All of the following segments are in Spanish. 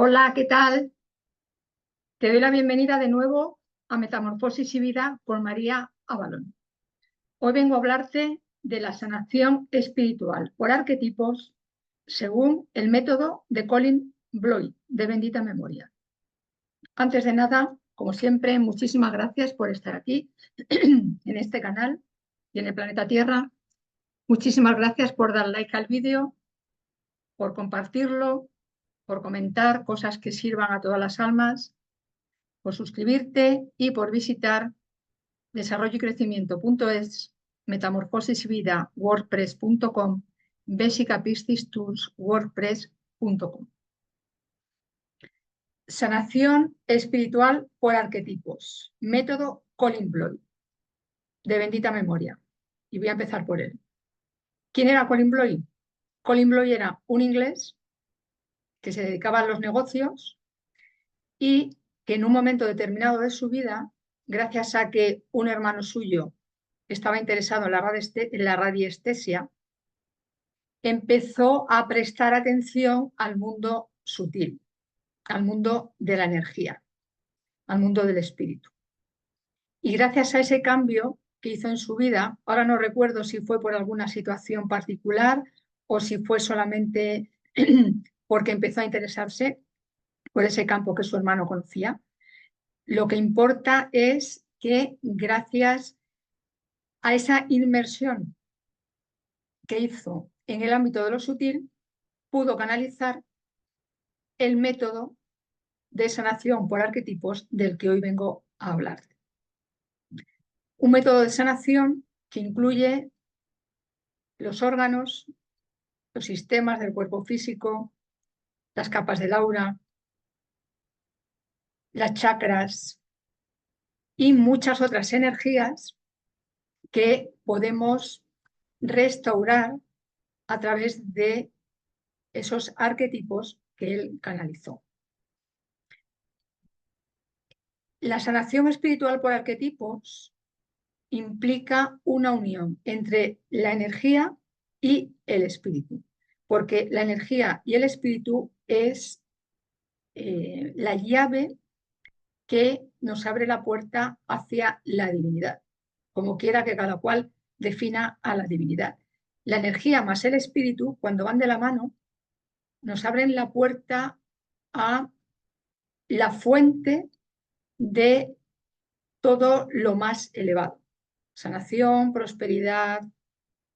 Hola, ¿qué tal? Te doy la bienvenida de nuevo a Metamorfosis y Vida con María Avalón. Hoy vengo a hablarte de la sanación espiritual por arquetipos según el método de Colin Bloy, de bendita memoria. Antes de nada, como siempre, muchísimas gracias por estar aquí en este canal y en el planeta Tierra. Muchísimas gracias por dar like al vídeo, por compartirlo, por comentar cosas que sirvan a todas las almas, por suscribirte y por visitar desarrolloycrecimiento.es, metamorfosis y vida wordpress.com, Basic Piscis Tools wordpress.com. Sanación espiritual por arquetipos, método Colin Bloy, de bendita memoria. Y voy a empezar por él. ¿Quién era Colin Bloy? Colin Bloy era un inglés que se dedicaba a los negocios y que en un momento determinado de su vida, gracias a que un hermano suyo estaba interesado en la radiestesia, empezó a prestar atención al mundo sutil, al mundo de la energía, al mundo del espíritu. Y gracias a ese cambio que hizo en su vida, ahora no recuerdo si fue por alguna situación particular o si fue solamente porque empezó a interesarse por ese campo que su hermano conocía. Lo que importa es que gracias a esa inmersión que hizo en el ámbito de lo sutil, pudo canalizar el método de sanación por arquetipos del que hoy vengo a hablar. Un método de sanación que incluye los órganos, los sistemas del cuerpo físico, las capas del aura, las chakras y muchas otras energías que podemos restaurar a través de esos arquetipos que él canalizó. La sanación espiritual por arquetipos implica una unión entre la energía y el espíritu, porque la energía y el espíritu es la llave que nos abre la puerta hacia la divinidad, como quiera que cada cual defina a la divinidad. La energía más el espíritu, cuando van de la mano, nos abren la puerta a la fuente de todo lo más elevado. Sanación, prosperidad,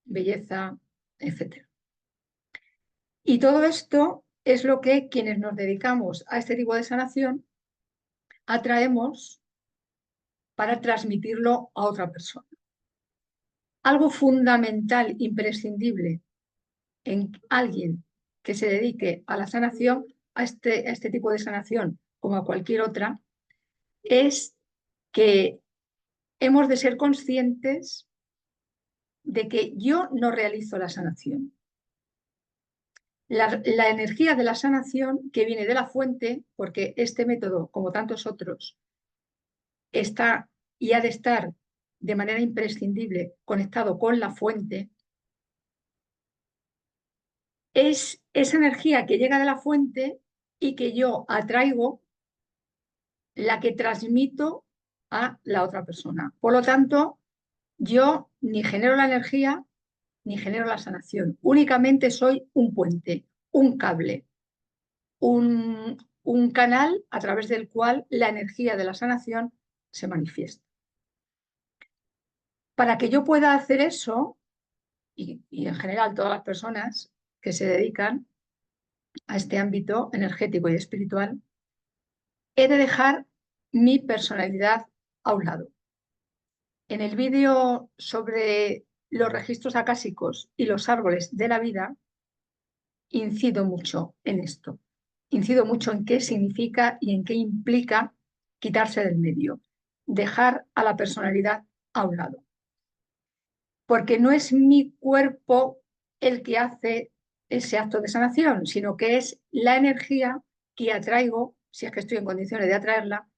belleza, etc. Y todo esto es lo que quienes nos dedicamos a este tipo de sanación atraemos para transmitirlo a otra persona. Algo fundamental, imprescindible en alguien que se dedique a la sanación, a este tipo de sanación, como a cualquier otra, es que hemos de ser conscientes de que yo no realizo la sanación. La energía de la sanación que viene de la fuente, porque este método, como tantos otros, está y ha de estar de manera imprescindible conectado con la fuente, es esa energía que llega de la fuente y que yo atraigo, la que transmito a la otra persona. Por lo tanto, yo ni genero la energía ni genero la sanación. Únicamente soy un puente, un cable, un canal a través del cual la energía de la sanación se manifiesta. Para que yo pueda hacer eso, y en general todas las personas que se dedican a este ámbito energético y espiritual, he de dejar mi personalidad a un lado. En el vídeo sobre los registros acásicos y los árboles de la vida, incido mucho en esto. Incido mucho en qué significa y en qué implica quitarse del medio, dejar a la personalidad a un lado. Porque no es mi cuerpo el que hace ese acto de sanación, sino que es la energía que atraigo, si es que estoy en condiciones de atraerla,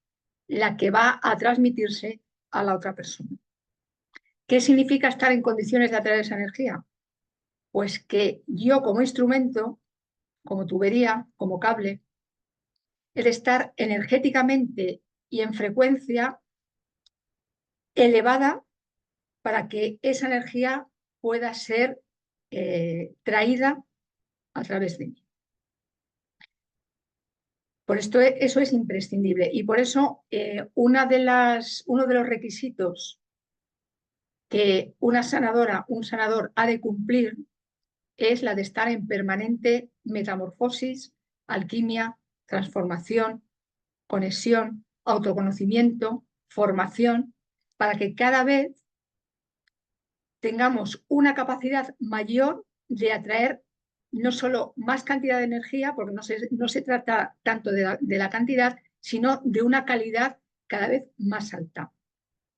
la que va a transmitirse a la otra persona. ¿Qué significa estar en condiciones de atraer esa energía? Pues que yo como instrumento, como tubería, como cable, el estar energéticamente y en frecuencia elevada para que esa energía pueda ser traída a través de mí. Por esto eso es imprescindible y por eso uno de los requisitos que una sanadora, un sanador ha de cumplir es la de estar en permanente metamorfosis, alquimia, transformación, conexión, autoconocimiento, formación, para que cada vez tengamos una capacidad mayor de atraer no solo más cantidad de energía, porque no se trata tanto de la cantidad, sino de una calidad cada vez más alta,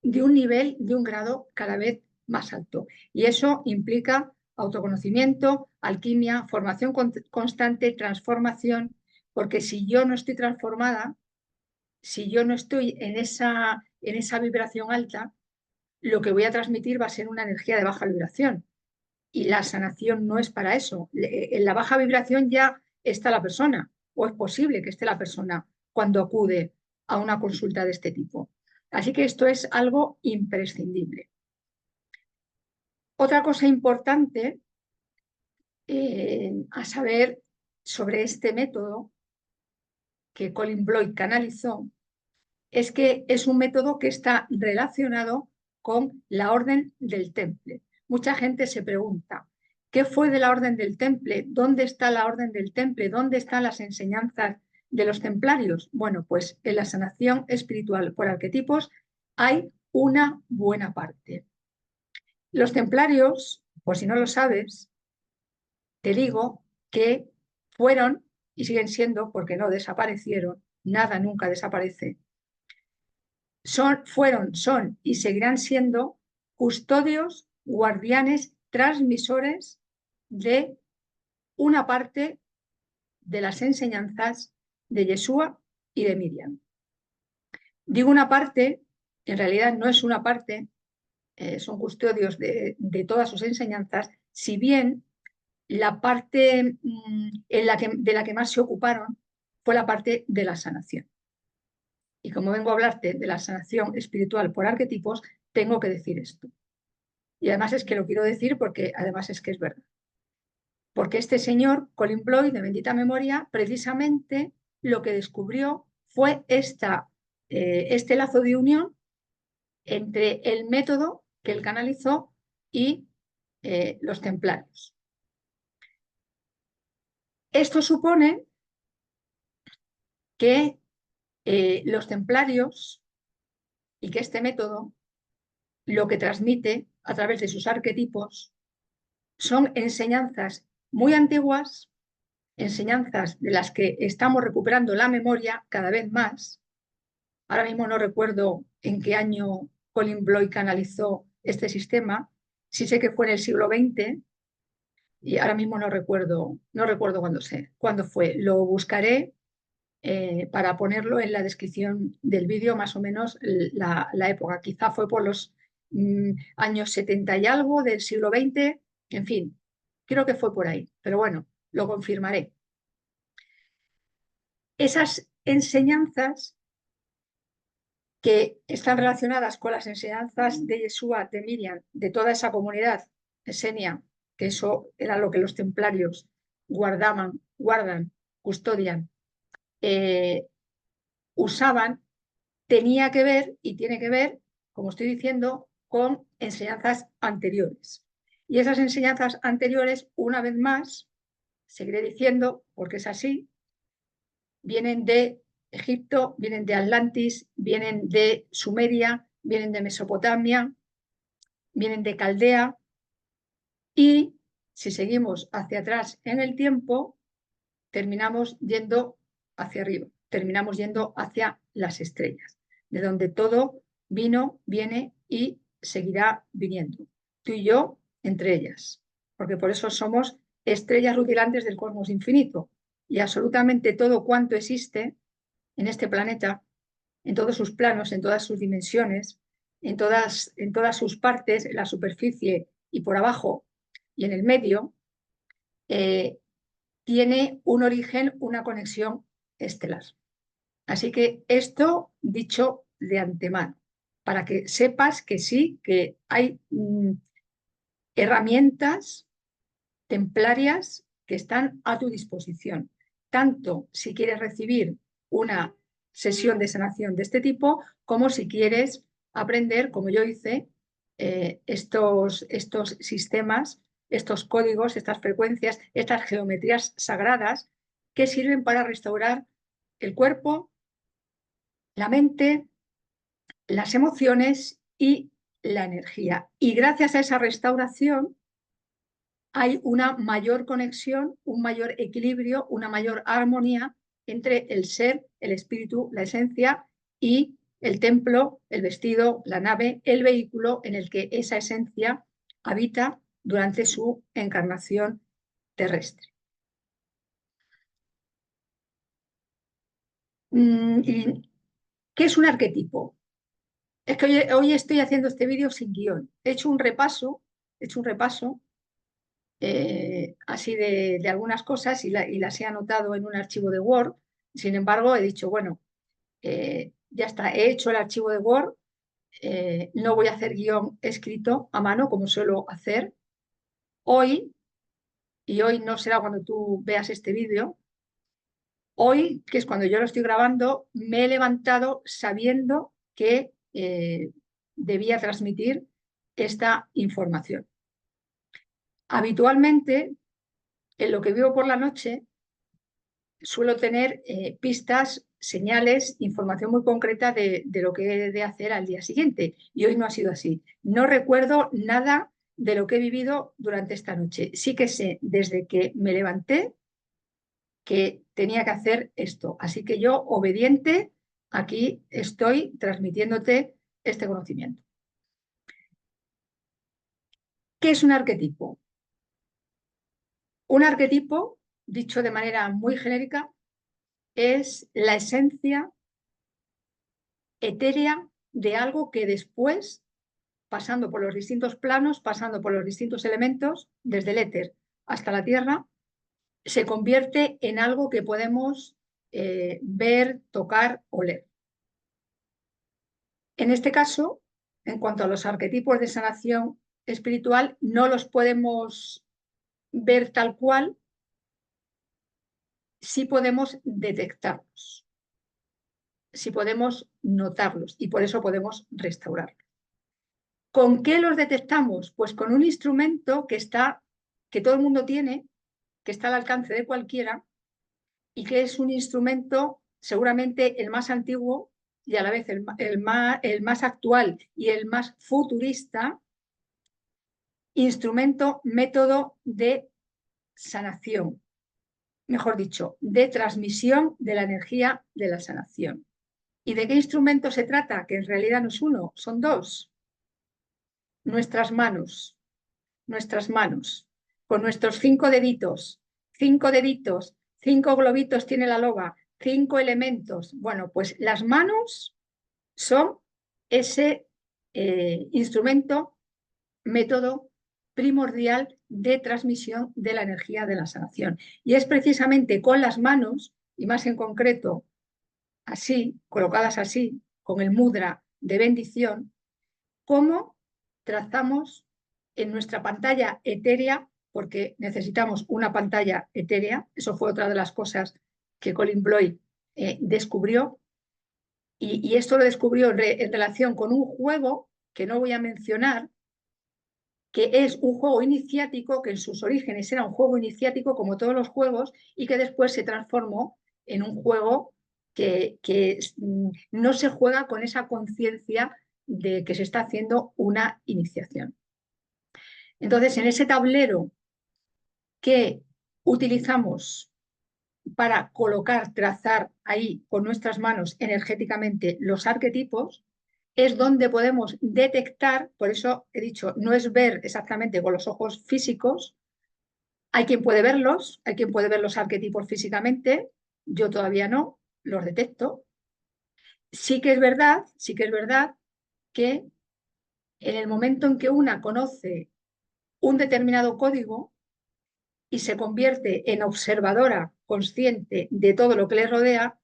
de un nivel, de un grado cada vez más alto. Y eso implica autoconocimiento, alquimia, formación constante, transformación, porque si yo no estoy transformada, si yo no estoy en esa vibración alta, lo que voy a transmitir va a ser una energía de baja vibración. Y la sanación no es para eso. En la baja vibración ya está la persona, o es posible que esté la persona cuando acude a una consulta de este tipo. Así que esto es algo imprescindible. Otra cosa importante a saber sobre este método que Colin Bloyd canalizó es que es un método que está relacionado con la Orden del Temple. Mucha gente se pregunta, ¿qué fue de la Orden del Temple? ¿Dónde está la Orden del Temple? ¿Dónde están las enseñanzas de los templarios? Bueno, pues en la sanación espiritual por arquetipos hay una buena parte. Los templarios, por si no lo sabes, te digo que fueron y siguen siendo, porque no desaparecieron, nada nunca desaparece, son y seguirán siendo custodios, guardianes, transmisores de una parte de las enseñanzas de Yeshua y de Miriam. Digo una parte, en realidad no es una parte, son custodios de todas sus enseñanzas, si bien la parte de la que más se ocuparon fue la parte de la sanación. Y como vengo a hablarte de la sanación espiritual por arquetipos, tengo que decir esto. Y además es que lo quiero decir porque además es que es verdad. Porque este señor, Colin Bloyd, de bendita memoria, precisamente lo que descubrió fue este lazo de unión entre el método que él canalizó y los templarios. Esto supone que los templarios y que este método lo que transmite a través de sus arquetipos son enseñanzas muy antiguas, enseñanzas de las que estamos recuperando la memoria cada vez más. Ahora mismo no recuerdo en qué año Colin Bloyd canalizó este sistema, sí sé que fue en el siglo XX y ahora mismo no recuerdo cuándo fue. Lo buscaré para ponerlo en la descripción del vídeo, más o menos la época. Quizá fue por los años 70 y algo del siglo XX, en fin, creo que fue por ahí, pero bueno, lo confirmaré. Esas enseñanzas que están relacionadas con las enseñanzas de Yeshua, de Miriam, de toda esa comunidad esenia, que eso era lo que los templarios guardan, custodian, usaban, tenía que ver y tiene que ver, como estoy diciendo, con enseñanzas anteriores. Y esas enseñanzas anteriores, una vez más, seguiré diciendo, porque es así, vienen de Egipto, vienen de Atlantis, vienen de Sumeria, vienen de Mesopotamia, vienen de Caldea y si seguimos hacia atrás en el tiempo, terminamos yendo hacia arriba, terminamos yendo hacia las estrellas, de donde todo vino, viene y seguirá viniendo. Tú y yo entre ellas, porque por eso somos estrellas rutilantes del cosmos infinito y absolutamente todo cuanto existe en este planeta, en todos sus planos, en todas sus dimensiones, en todas sus partes, en la superficie y por abajo y en el medio, tiene un origen, una conexión estelar. Así que esto dicho de antemano, para que sepas que sí, que hay herramientas templarias que están a tu disposición, tanto si quieres recibir una sesión de sanación de este tipo, como si quieres aprender, como yo hice, estos sistemas, estos códigos, estas frecuencias, estas geometrías sagradas que sirven para restaurar el cuerpo, la mente, las emociones y la energía. Y gracias a esa restauración hay una mayor conexión, un mayor equilibrio, una mayor armonía entre el ser, el espíritu, la esencia y el templo, el vestido, la nave, el vehículo en el que esa esencia habita durante su encarnación terrestre. ¿Qué es un arquetipo? Es que hoy estoy haciendo este vídeo sin guión. He hecho un repaso así de algunas cosas y las he anotado en un archivo de Word. Sin embargo, he dicho, bueno, ya está, he hecho el archivo de Word, no voy a hacer guión escrito a mano como suelo hacer hoy, y hoy no será cuando tú veas este vídeo. Hoy, que es cuando yo lo estoy grabando, me he levantado sabiendo que debía transmitir esta información. Habitualmente, en lo que vivo por la noche, suelo tener pistas, señales, información muy concreta de lo que he de hacer al día siguiente. Y hoy no ha sido así. No recuerdo nada de lo que he vivido durante esta noche. Sí que sé desde que me levanté que tenía que hacer esto. Así que yo, obediente, aquí estoy transmitiéndote este conocimiento. ¿Qué es un arquetipo? Un arquetipo, dicho de manera muy genérica, es la esencia etérea de algo que después, pasando por los distintos planos, pasando por los distintos elementos, desde el éter hasta la tierra, se convierte en algo que podemos ver, tocar, oler. En este caso, en cuanto a los arquetipos de sanación espiritual, no los podemos ver tal cual, sí podemos detectarlos, sí podemos notarlos y por eso podemos restaurarlos. ¿Con qué los detectamos? Pues con un instrumento que todo el mundo tiene, que está al alcance de cualquiera y que es un instrumento seguramente el más antiguo y a la vez el más actual y el más futurista, instrumento, método de sanación, mejor dicho, de transmisión de la energía de la sanación. ¿Y de qué instrumento se trata? Que en realidad no es uno, son dos. Nuestras manos, con nuestros 5 globitos tiene la loba, 5 elementos. Bueno, pues las manos son ese instrumento, método primordial de transmisión de la energía de la sanación. Y es precisamente con las manos, y más en concreto, así, colocadas así, con el mudra de bendición, cómo trazamos en nuestra pantalla etérea, porque necesitamos una pantalla etérea, eso fue otra de las cosas que Colin Bloy descubrió, y esto lo descubrió en relación con un juego que no voy a mencionar, que es un juego iniciático, que en sus orígenes era un juego iniciático como todos los juegos y que después se transformó en un juego que no se juega con esa conciencia de que se está haciendo una iniciación. Entonces, en ese tablero que utilizamos para colocar, trazar ahí con nuestras manos energéticamente los arquetipos, es donde podemos detectar, por eso he dicho, no es ver exactamente con los ojos físicos, hay quien puede verlos, hay quien puede ver los arquetipos físicamente, yo todavía no, los detecto. Sí que es verdad que en el momento en que una conoce un determinado código y se convierte en observadora consciente de todo lo que le rodea,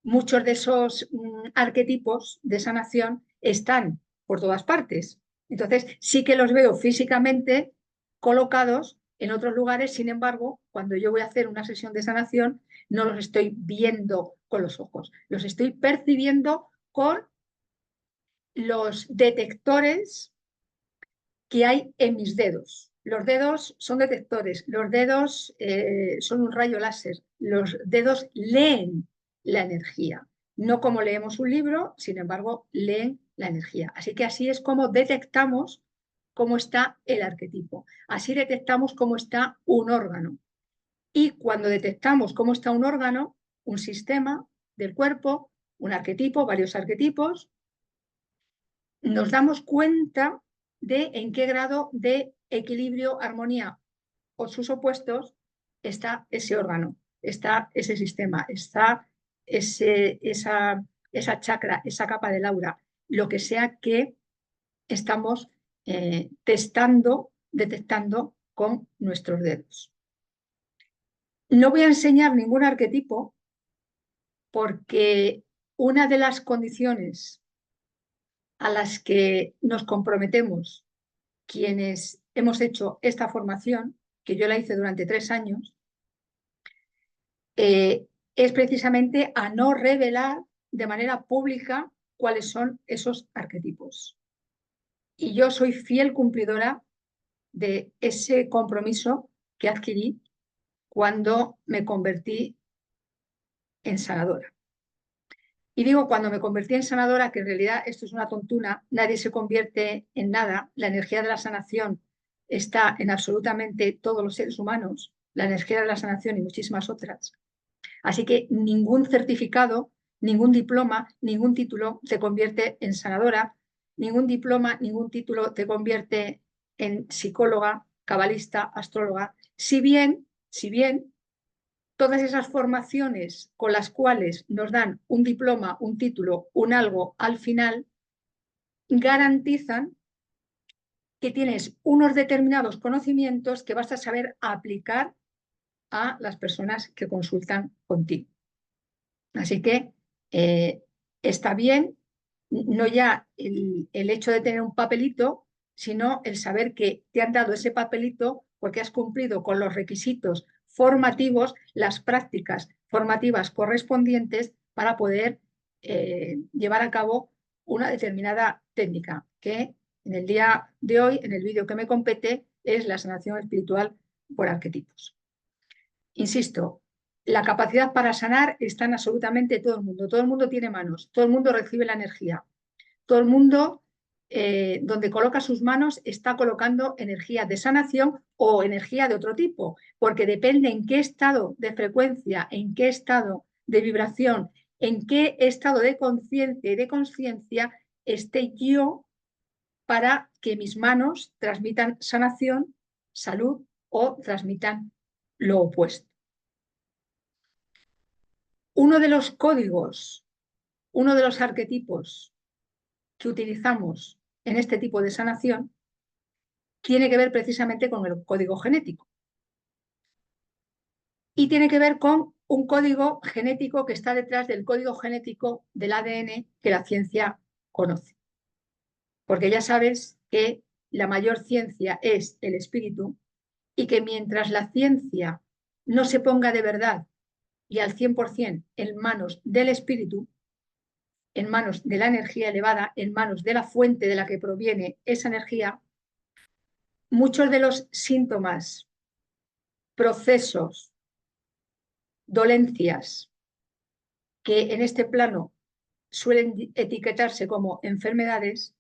muchos de esos arquetipos de sanación están por todas partes. Entonces, sí que los veo físicamente colocados en otros lugares, sin embargo, cuando yo voy a hacer una sesión de sanación, no los estoy viendo con los ojos, los estoy percibiendo con los detectores que hay en mis dedos. Los dedos son detectores, los dedos son un rayo láser, los dedos leen la energía, no como leemos un libro, sin embargo, leen la energía. Así que así es como detectamos cómo está el arquetipo, así detectamos cómo está un órgano. Y cuando detectamos cómo está un órgano, un sistema del cuerpo, un arquetipo, varios arquetipos, nos damos cuenta de en qué grado de equilibrio, armonía o sus opuestos está ese órgano, está ese sistema, está esa chakra, esa capa del aura, lo que sea que estamos detectando con nuestros dedos. No voy a enseñar ningún arquetipo porque una de las condiciones a las que nos comprometemos quienes hemos hecho esta formación, que yo la hice durante 3 años, es precisamente a no revelar de manera pública cuáles son esos arquetipos. Y yo soy fiel cumplidora de ese compromiso que adquirí cuando me convertí en sanadora. Y digo cuando me convertí en sanadora, que en realidad esto es una tontuna, nadie se convierte en nada, la energía de la sanación está en absolutamente todos los seres humanos, la energía de la sanación y muchísimas otras. Así que ningún certificado, ningún diploma, ningún título te convierte en sanadora, ningún diploma, ningún título te convierte en psicóloga, cabalista, astróloga, si bien todas esas formaciones con las cuales nos dan un diploma, un título, un algo al final, garantizan que tienes unos determinados conocimientos que vas a saber aplicar a las personas que consultan contigo. Así que está bien no ya el hecho de tener un papelito, sino el saber que te han dado ese papelito porque has cumplido con los requisitos formativos, las prácticas formativas correspondientes para poder llevar a cabo una determinada técnica, que en el día de hoy, en el vídeo que me compete, es la sanación espiritual por arquetipos. Insisto, la capacidad para sanar está en absolutamente todo el mundo tiene manos, todo el mundo recibe la energía, todo el mundo donde coloca sus manos está colocando energía de sanación o energía de otro tipo, porque depende en qué estado de frecuencia, en qué estado de vibración, en qué estado de conciencia y de consciencia esté yo para que mis manos transmitan sanación, salud o transmitan lo opuesto. Uno de los códigos, uno de los arquetipos que utilizamos en este tipo de sanación tiene que ver precisamente con el código genético. Y tiene que ver con un código genético que está detrás del código genético del ADN que la ciencia conoce. Porque ya sabes que la mayor ciencia es el espíritu y que mientras la ciencia no se ponga de verdad y al 100% en manos del espíritu, en manos de la energía elevada, en manos de la fuente de la que proviene esa energía, muchos de los síntomas, procesos, dolencias que en este plano suelen etiquetarse como enfermedades,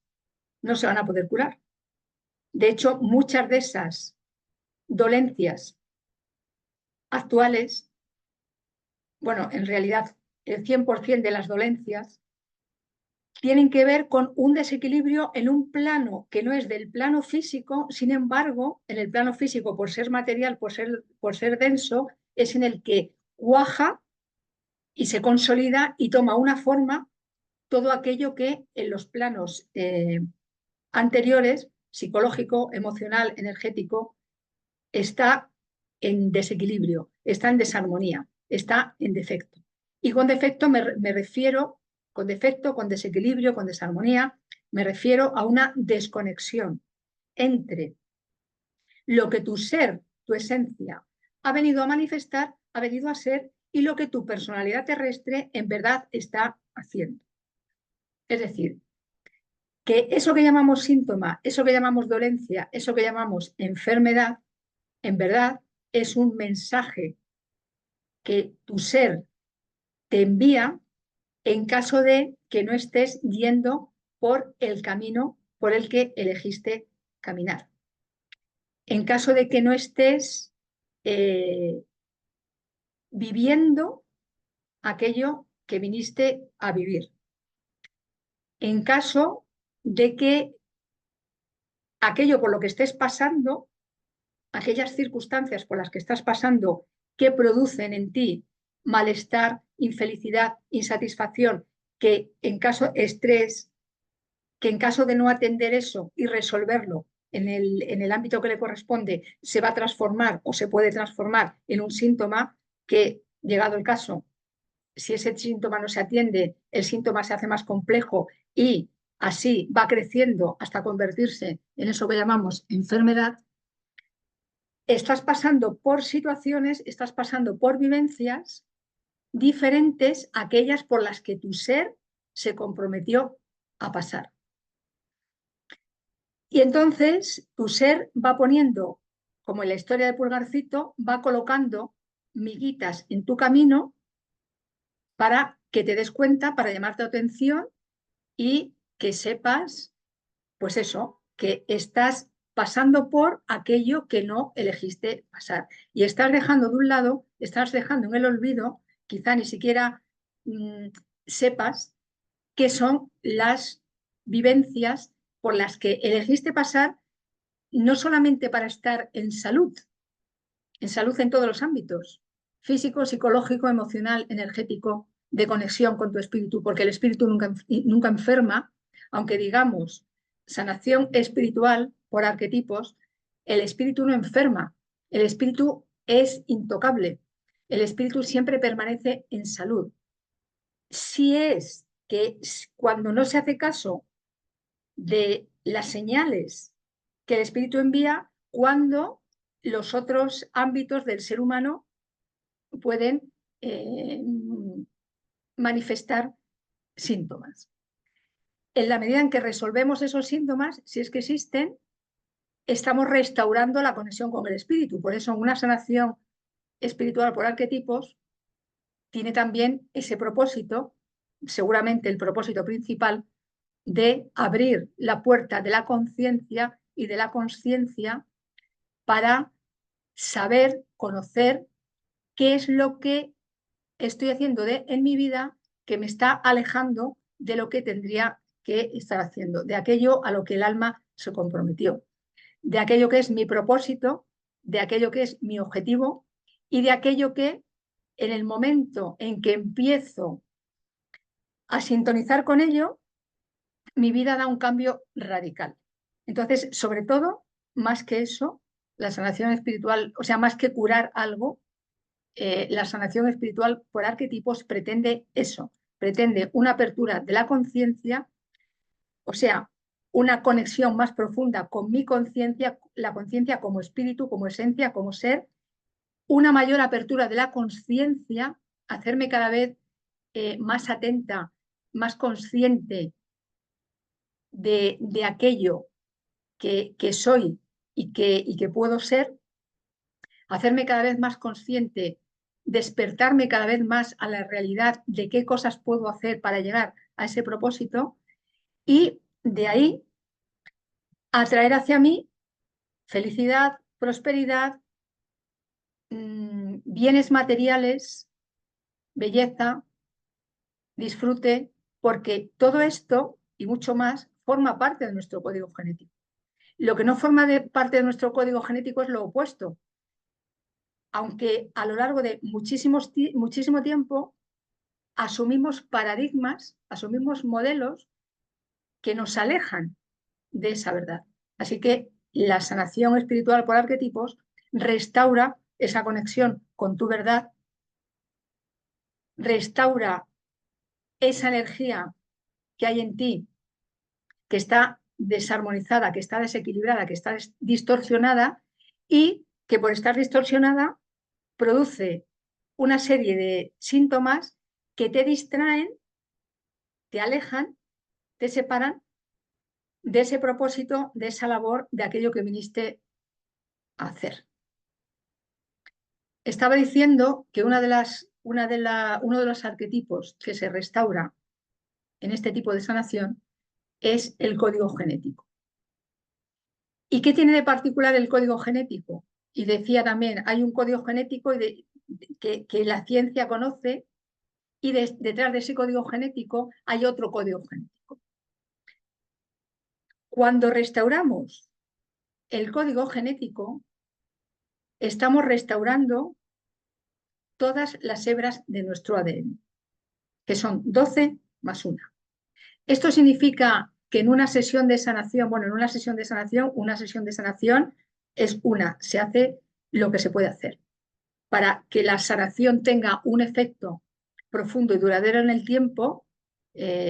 no se van a poder curar. De hecho, muchas de esas dolencias actuales, bueno, en realidad el 100% de las dolencias tienen que ver con un desequilibrio en un plano que no es del plano físico, sin embargo, en el plano físico, por ser material, por ser denso, es en el que cuaja y se consolida y toma una forma todo aquello que en los planos anteriores, psicológico, emocional, energético, está en desequilibrio, está en desarmonía, está en defecto. Y con defecto me refiero, con defecto, con desequilibrio, con desarmonía, me refiero a una desconexión entre lo que tu ser, tu esencia, ha venido a manifestar, ha venido a ser, y lo que tu personalidad terrestre en verdad está haciendo. Es decir, que eso que llamamos síntoma, eso que llamamos dolencia, eso que llamamos enfermedad, en verdad es un mensaje que tu ser te envía en caso de que no estés yendo por el camino por el que elegiste caminar. En caso de que no estés viviendo aquello que viniste a vivir. En caso de que aquello por lo que estés pasando, aquellas circunstancias por las que estás pasando que producen en ti malestar, infelicidad, insatisfacción, que en caso estrés, que en caso de no atender eso y resolverlo en el ámbito que le corresponde, se va a transformar o se puede transformar en un síntoma que, llegado el caso, si ese síntoma no se atiende, el síntoma se hace más complejo y así va creciendo hasta convertirse en eso que llamamos enfermedad. Estás pasando por situaciones, estás pasando por vivencias diferentes a aquellas por las que tu ser se comprometió a pasar. Y entonces tu ser va poniendo, como en la historia de Pulgarcito, va colocando miguitas en tu camino para que te des cuenta, para llamarte la atención y que sepas, pues eso, que estás pasando por aquello que no elegiste pasar. Y estás dejando de un lado, estás dejando en el olvido, quizá ni siquiera sepas qué son las vivencias por las que elegiste pasar, no solamente para estar en salud en todos los ámbitos, físico, psicológico, emocional, energético, de conexión con tu espíritu, porque el espíritu nunca enferma, aunque digamos sanación espiritual por arquetipos, el espíritu no enferma, el espíritu es intocable, el espíritu siempre permanece en salud. Si es que cuando no se hace caso de las señales que el espíritu envía, cuando los otros ámbitos del ser humano pueden manifestar síntomas. En la medida en que resolvemos esos síntomas, si es que existen, estamos restaurando la conexión con el espíritu. Por eso una sanación espiritual por arquetipos tiene también ese propósito, seguramente el propósito principal, de abrir la puerta de la conciencia y de la consciencia para saber, conocer qué es lo que estoy haciendo en mi vida que me está alejando de lo que tendría que estar haciendo, de aquello a lo que el alma se comprometió, de aquello que es mi propósito, de aquello que es mi objetivo y de aquello que en el momento en que empiezo a sintonizar con ello, mi vida da un cambio radical. Entonces, sobre todo, más que eso, la sanación espiritual, o sea, más que curar algo, la sanación espiritual por arquetipos pretende eso, pretende una apertura de la conciencia, o sea, una conexión más profunda con mi conciencia, la conciencia como espíritu, como esencia, como ser, una mayor apertura de la conciencia, hacerme cada vez más atenta, más consciente de aquello que soy y que puedo ser, hacerme cada vez más consciente, despertarme cada vez más a la realidad de qué cosas puedo hacer para llegar a ese propósito y de ahí atraer hacia mí felicidad, prosperidad, bienes materiales, belleza, disfrute, porque todo esto y mucho más forma parte de nuestro código genético. Lo que no forma parte de nuestro código genético es lo opuesto, aunque a lo largo de muchísimo tiempo asumimos paradigmas, asumimos modelos que nos alejan de esa verdad. Así que la sanación espiritual por arquetipos restaura esa conexión con tu verdad restaura esa energía que hay en ti, que está desarmonizada, que está desequilibrada, que está distorsionada y que por estar distorsionada produce una serie de síntomas que te distraen, te alejan, te separan de ese propósito, de esa labor, de aquello que viniste a hacer. Estaba diciendo que uno de los arquetipos que se restaura en este tipo de sanación es el código genético. ¿Y qué tiene de particular el código genético? Y decía también, hay un código genético que la ciencia conoce y detrás de ese código genético hay otro código genético. Cuando restauramos el código genético, estamos restaurando todas las hebras de nuestro ADN, que son 12 más 1. Esto significa que en una sesión de sanación, una sesión de sanación se hace lo que se puede hacer. Para que la sanación tenga un efecto profundo y duradero en el tiempo,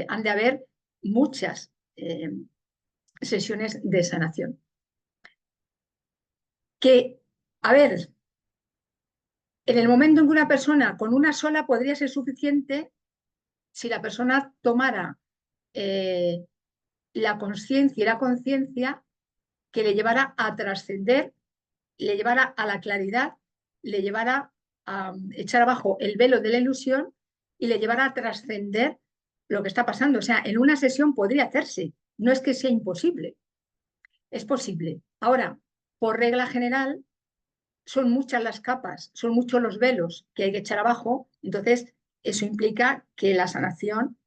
han de haber muchas sesiones de sanación. Que, a ver, en el momento en que una persona con una sola podría ser suficiente si la persona tomara la conciencia y la conciencia que le llevara a trascender, le llevara a la claridad, le llevara a echar abajo el velo de la ilusión y le llevara a trascender lo que está pasando. O sea, en una sesión podría hacerse, no es que sea imposible, es posible. Ahora, por regla general, son muchas las capas, son muchos los velos que hay que echar abajo, entonces eso implica que la sanación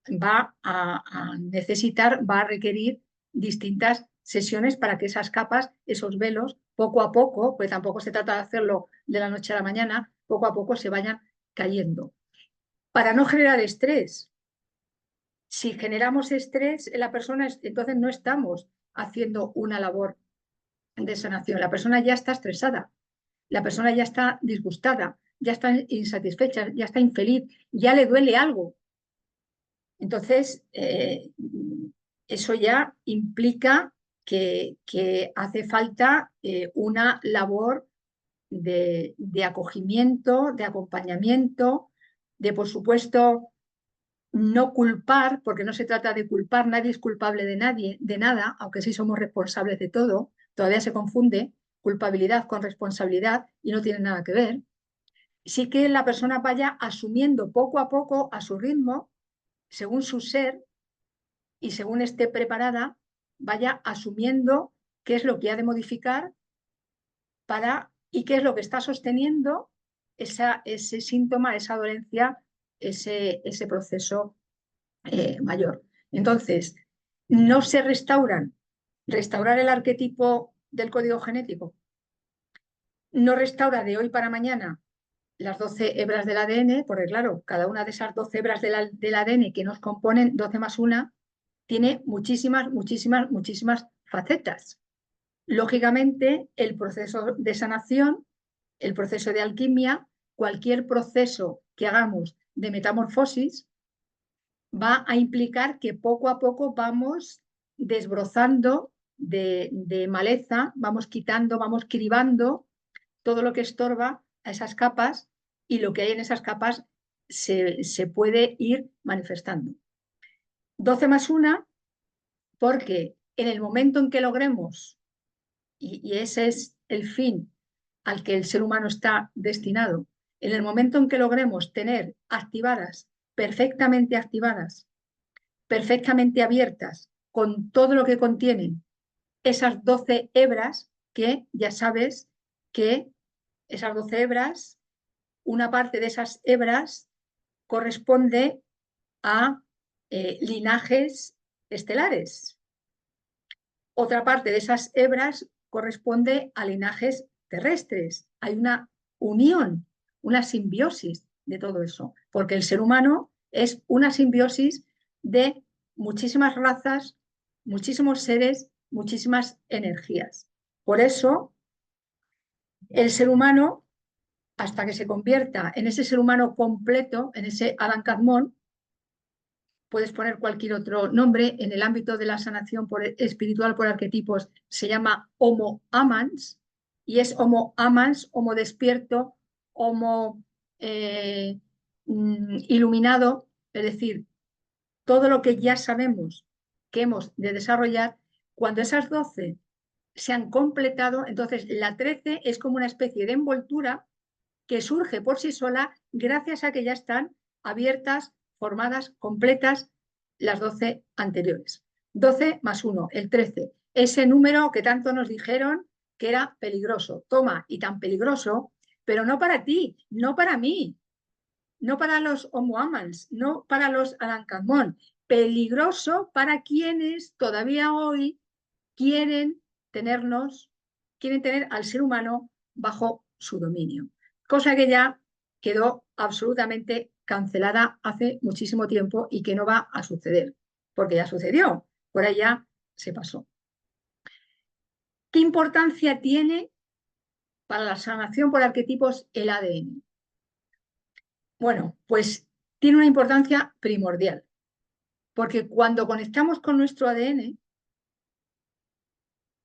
va a necesitar, va a requerir distintas sesiones para que esas capas, esos velos, poco a poco, pues tampoco se trata de hacerlo de la noche a la mañana, poco a poco se vayan cayendo. Para no generar estrés. Si generamos estrés en la persona, entonces no estamos haciendo una labor de sanación. La persona ya está estresada, la persona ya está disgustada, ya está insatisfecha, ya está infeliz, ya le duele algo. Entonces, eso ya implica que hace falta una labor de acogimiento, de acompañamiento, de, por supuesto, no culpar, porque no se trata de culpar, nadie es culpable de nadie, de nada, aunque sí somos responsables de todo, todavía se confunde culpabilidad con responsabilidad y no tiene nada que ver. Sí que la persona vaya asumiendo poco a poco a su ritmo, según su ser y según esté preparada, vaya asumiendo qué es lo que ha de modificar y qué es lo que está sosteniendo ese síntoma, esa dolencia, ese proceso mayor. Entonces, no se restaurar el arquetipo del código genético, no restaura de hoy para mañana las 12 hebras del ADN, porque claro, cada una de esas 12 hebras del ADN que nos componen, 12 más 1, tiene muchísimas facetas. Lógicamente, el proceso de sanación, el proceso de alquimia, cualquier proceso que hagamos de metamorfosis, va a implicar que poco a poco vamos desbrozando de maleza, vamos quitando, vamos cribando todo lo que estorba a esas capas y lo que hay en esas capas se puede ir manifestando. 12 más 1, porque en el momento en que logremos, y ese es el fin al que el ser humano está destinado, en el momento en que logremos tener activadas, perfectamente abiertas, con todo lo que contienen esas 12 hebras, que ya sabes que esas 12 hebras, una parte de esas hebras corresponde a linajes estelares. Otra parte de esas hebras corresponde a linajes terrestres. Hay una unión, una simbiosis de todo eso, porque el ser humano es una simbiosis de muchísimas razas, muchísimos seres, muchísimas energías. Por eso, el ser humano hasta que se convierta en ese ser humano completo, en ese Adán Kadmon. Puedes poner cualquier otro nombre. En el ámbito de la sanación espiritual por arquetipos se llama Homo Amans, y es Homo Amans, Homo despierto, Homo iluminado, es decir, todo lo que ya sabemos que hemos de desarrollar. Cuando esas 12 se han completado, entonces la 13 es como una especie de envoltura que surge por sí sola gracias a que ya están abiertas, formadas, completas las 12 anteriores. 12 más 1, el 13. Ese número que tanto nos dijeron que era peligroso. Toma, y tan peligroso, pero no para ti, no para mí, no para los Homo Amans, no para los Adán Kadmon. Peligroso para quienes todavía hoy quieren quieren tener al ser humano bajo su dominio. Cosa que ya quedó absolutamente cancelada hace muchísimo tiempo y que no va a suceder, porque ya sucedió, por ahí ya se pasó. ¿Qué importancia tiene para la sanación por arquetipos el ADN? Bueno, pues tiene una importancia primordial, porque cuando conectamos con nuestro ADN,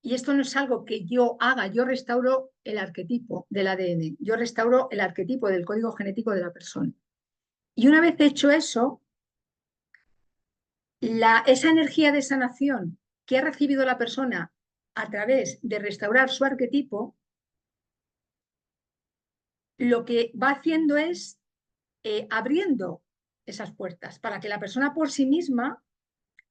y esto no es algo que yo haga, yo restauro el arquetipo del ADN, yo restauro el arquetipo del código genético de la persona. Y una vez hecho eso, esa energía de sanación que ha recibido la persona a través de restaurar su arquetipo, lo que va haciendo es abriendo esas puertas para que la persona por sí misma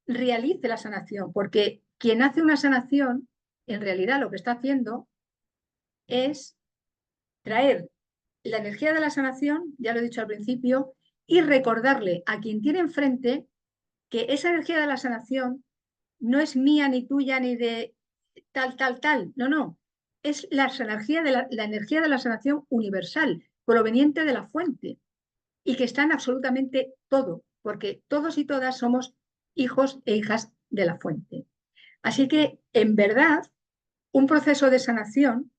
realice la sanación, porque quien hace una sanación, en realidad lo que está haciendo es traer la energía de la sanación, ya lo he dicho al principio, y recordarle a quien tiene enfrente que esa energía de la sanación no es mía, ni tuya, ni de tal, tal, tal. No, no. Es la energía de la sanación universal, proveniente de la fuente, y que está en absolutamente todo, porque todos y todas somos hijos e hijas de la fuente. Así que, en verdad, un proceso de sanación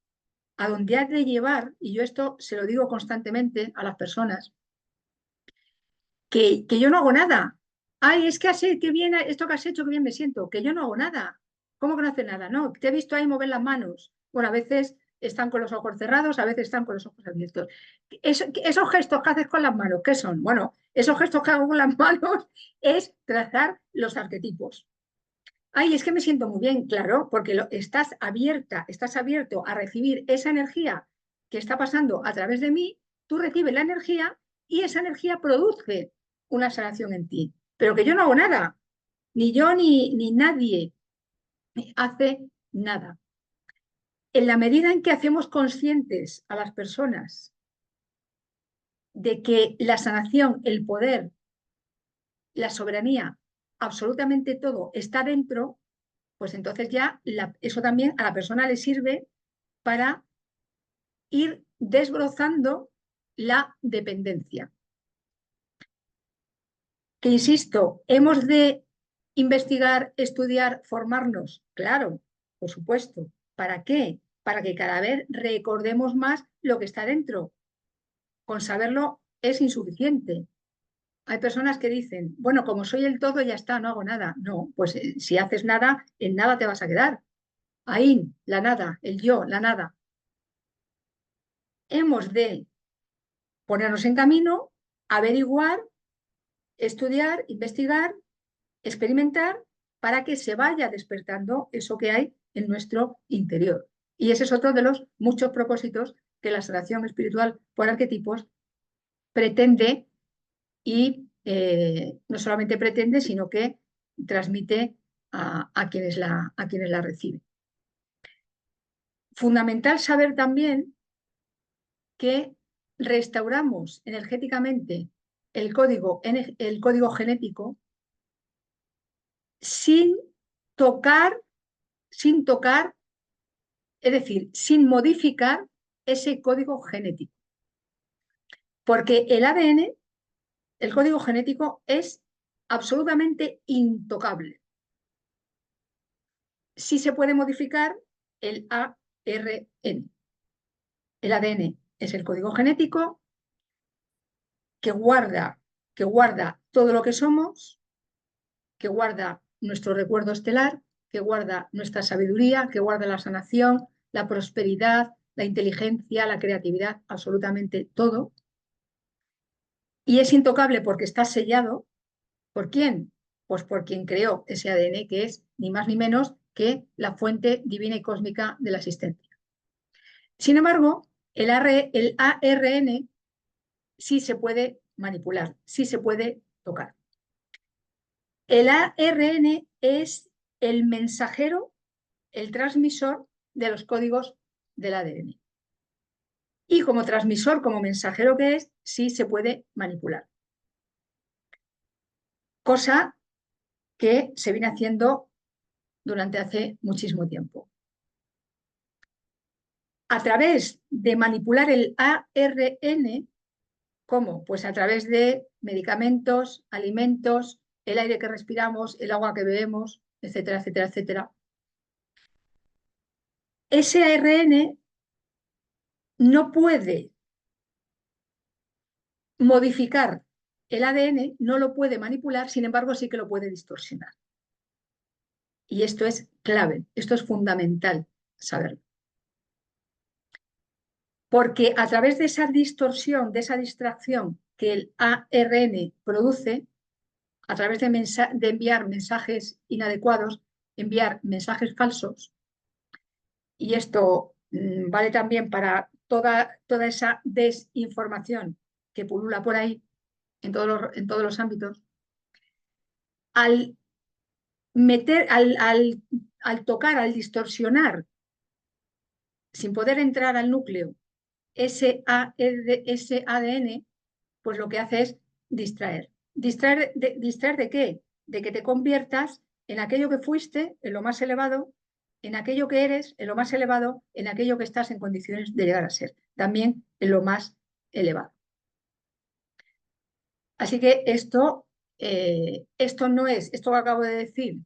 a donde has de llevar, y yo esto se lo digo constantemente a las personas, que yo no hago nada. Ay, es que qué bien, esto que has hecho, qué bien me siento, que yo no hago nada. ¿Cómo que no haces nada? No, te he visto ahí mover las manos. Bueno, a veces están con los ojos cerrados, a veces están con los ojos abiertos. Esos gestos que haces con las manos, ¿qué son? Bueno, esos gestos que hago con las manos es trazar los arquetipos. Ay, es que me siento muy bien, claro, porque estás abierto a recibir esa energía que está pasando a través de mí, tú recibes la energía y esa energía produce una sanación en ti. Pero que yo no hago nada, ni yo ni nadie hace nada. En la medida en que hacemos conscientes a las personas de que la sanación, el poder, la soberanía, absolutamente todo está dentro, pues entonces ya eso también a la persona le sirve para ir desbrozando la dependencia. Que insisto, hemos de investigar, estudiar, formarnos, claro, por supuesto. ¿Para qué? Para que cada vez recordemos más lo que está dentro. Con saberlo es insuficiente. Hay personas que dicen, bueno, como soy el todo, ya está, no hago nada. No, pues si haces nada, en nada te vas a quedar. Ahí, la nada, el yo, la nada. Hemos de ponernos en camino, averiguar, estudiar, investigar, experimentar, para que se vaya despertando eso que hay en nuestro interior. Y ese es otro de los muchos propósitos que la sanación espiritual por arquetipos pretende y no solamente pretende, sino que transmite a quienes la reciben. Fundamental saber también que restauramos energéticamente el código genético sin tocar, sin tocar, es decir, sin modificar ese código genético. Porque el ADN, el código genético, es absolutamente intocable. Sí se puede modificar el ARN, el ADN, es el código genético que guarda todo lo que somos, que guarda nuestro recuerdo estelar, que guarda nuestra sabiduría, que guarda la sanación, la prosperidad, la inteligencia, la creatividad, absolutamente todo. Y es intocable porque está sellado. ¿Por quién? Pues por quien creó ese ADN, que es ni más ni menos que la fuente divina y cósmica de la existencia. Sin embargo, el ARN sí se puede manipular, sí se puede tocar. El ARN es el mensajero, el transmisor de los códigos del ADN. Y como transmisor, como mensajero que es, sí se puede manipular. Cosa que se viene haciendo durante hace muchísimo tiempo. A través de manipular el ARN, ¿cómo? Pues a través de medicamentos, alimentos, el aire que respiramos, el agua que bebemos, etcétera, etcétera, etcétera. Ese ARN no puede modificar el ADN, no lo puede manipular, sin embargo sí que lo puede distorsionar. Y esto es clave, esto es fundamental saberlo. Porque a través de esa distorsión, de esa distracción que el ARN produce, a través de enviar mensajes inadecuados, enviar mensajes falsos, y esto vale también para toda esa desinformación que pulula por ahí en todos los ámbitos, al meter, al tocar, al distorsionar, sin poder entrar al núcleo, ese ADN, pues lo que hace es distraer. ¿Distraer de qué? De que te conviertas en aquello que fuiste, en lo más elevado, en aquello que eres, en lo más elevado, en aquello que estás en condiciones de llegar a ser, también en lo más elevado. Así que esto que acabo de decir,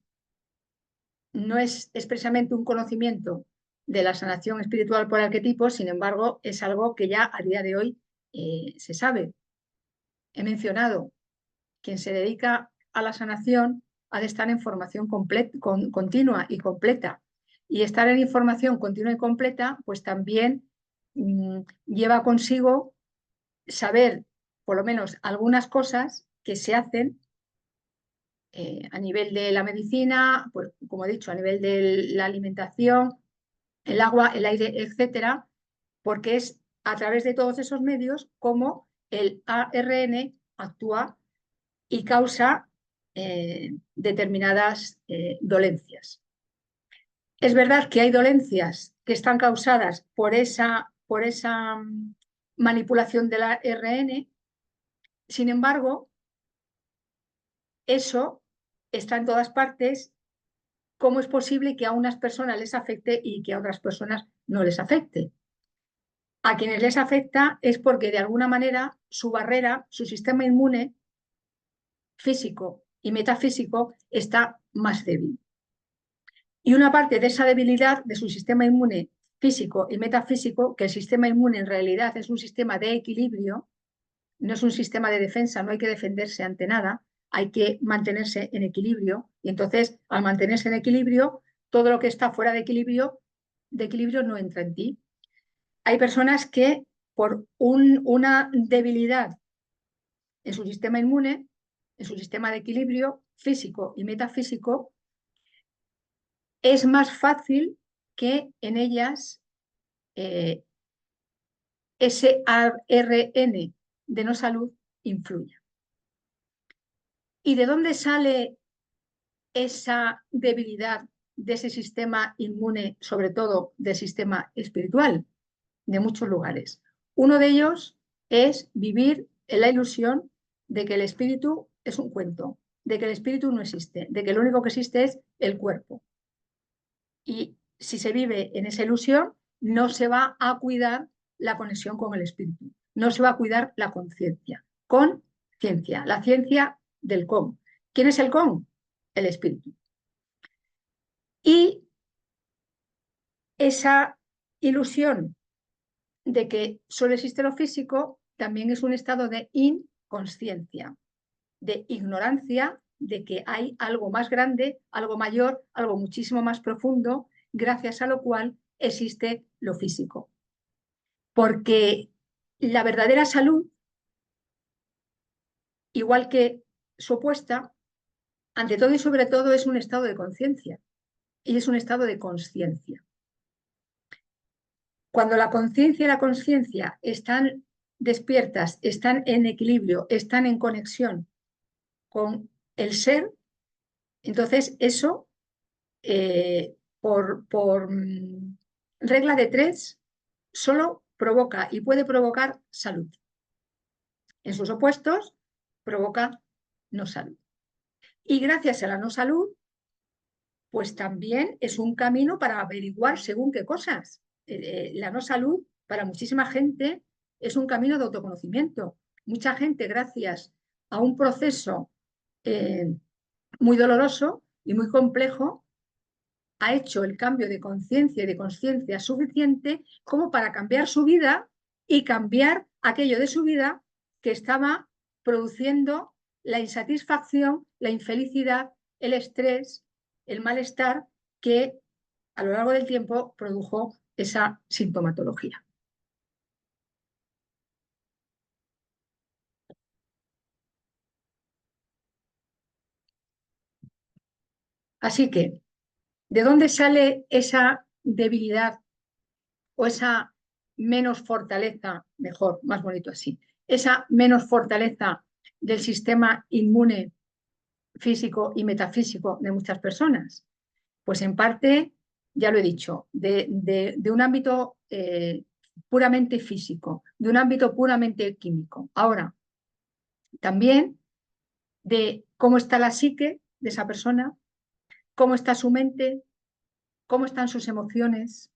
no es expresamente un conocimiento de la sanación espiritual por arquetipos, sin embargo, es algo que ya a día de hoy se sabe. He mencionado, quien se dedica a la sanación ha de estar en formación continua y completa. Y estar en información continua y completa, pues también lleva consigo saber por lo menos algunas cosas que se hacen a nivel de la medicina, pues como he dicho, a nivel de la alimentación, el agua, el aire, etcétera, porque es a través de todos esos medios como el ARN actúa y causa determinadas dolencias. Es verdad que hay dolencias que están causadas por esa manipulación del ARN, sin embargo, eso está en todas partes. ¿Cómo es posible que a unas personas les afecte y que a otras personas no les afecte? A quienes les afecta es porque de alguna manera su barrera, su sistema inmune físico y metafísico está más débil. Y una parte de esa debilidad de su sistema inmune físico y metafísico, que el sistema inmune en realidad es un sistema de equilibrio, no es un sistema de defensa, no hay que defenderse ante nada, hay que mantenerse en equilibrio. Y entonces, al mantenerse en equilibrio, todo lo que está fuera de equilibrio no entra en ti. Hay personas que por una debilidad en su sistema inmune, en su sistema de equilibrio físico y metafísico, es más fácil que en ellas ese ARN de no salud influya. ¿Y de dónde sale esa debilidad de ese sistema inmune, sobre todo del sistema espiritual? De muchos lugares. Uno de ellos es vivir en la ilusión de que el espíritu es un cuento, de que el espíritu no existe, de que lo único que existe es el cuerpo. Y si se vive en esa ilusión, no se va a cuidar la conexión con el espíritu, no se va a cuidar la conciencia. Conciencia, la ciencia del con. ¿Quién es el con? El espíritu. Y esa ilusión de que solo existe lo físico, también es un estado de inconsciencia, de ignorancia de que hay algo más grande, algo mayor, algo muchísimo más profundo, gracias a lo cual existe lo físico. Porque la verdadera salud, igual que su opuesta, ante todo y sobre todo es un estado de conciencia y es un estado de consciencia. Cuando la conciencia y la consciencia están despiertas, están en equilibrio, están en conexión con el ser, entonces eso, por regla de tres, solo provoca y puede provocar salud. En sus opuestos, provoca no salud. Y gracias a la no salud, pues también es un camino para averiguar según qué cosas. La no salud, para muchísima gente, es un camino de autoconocimiento. Mucha gente, gracias a un proceso muy doloroso y muy complejo, ha hecho el cambio de conciencia y de consciencia suficiente como para cambiar su vida y cambiar aquello de su vida que estaba produciendo la insatisfacción, la infelicidad, el estrés, el malestar que a lo largo del tiempo produjo esa sintomatología. Así que, ¿de dónde sale esa debilidad o esa menos fortaleza, mejor, más bonito así, esa menos fortaleza del sistema inmune físico y metafísico de muchas personas? Pues en parte, ya lo he dicho, de un ámbito puramente físico, de un ámbito puramente químico. Ahora, también de cómo está la psique de esa persona, cómo está su mente, cómo están sus emociones,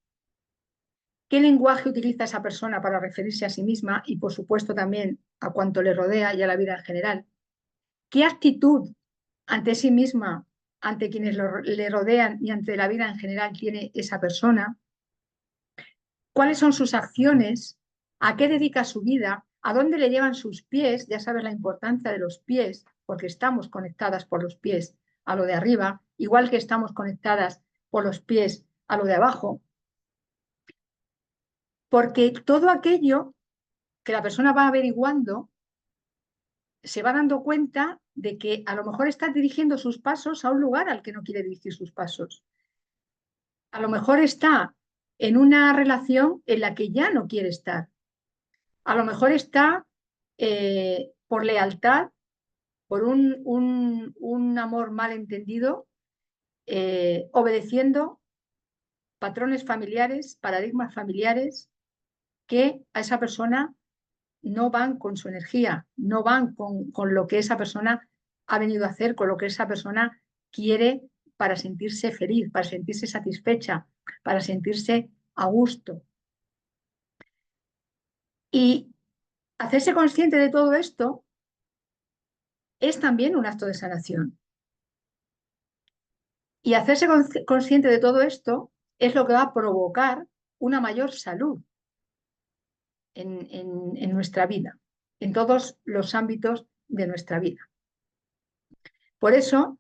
qué lenguaje utiliza esa persona para referirse a sí misma y, por supuesto, también a cuanto le rodea y a la vida en general. ¿Qué actitud ante sí misma, ante quienes le rodean y ante la vida en general tiene esa persona? ¿Cuáles son sus acciones? ¿A qué dedica su vida? ¿A dónde le llevan sus pies? Ya sabes la importancia de los pies, porque estamos conectadas por los pies a lo de arriba, igual que estamos conectadas por los pies a lo de abajo. Porque todo aquello que la persona va averiguando se va dando cuenta de que a lo mejor está dirigiendo sus pasos a un lugar al que no quiere dirigir sus pasos. A lo mejor está en una relación en la que ya no quiere estar. A lo mejor está por lealtad, por un amor mal entendido, obedeciendo patrones familiares, paradigmas familiares que a esa persona no van con su energía, no van con lo que esa persona ha venido a hacer, con lo que esa persona quiere para sentirse feliz, para sentirse satisfecha, para sentirse a gusto. Y hacerse consciente de todo esto es también un acto de sanación. Y hacerse consciente de todo esto es lo que va a provocar una mayor salud en nuestra vida, en todos los ámbitos de nuestra vida. Por eso,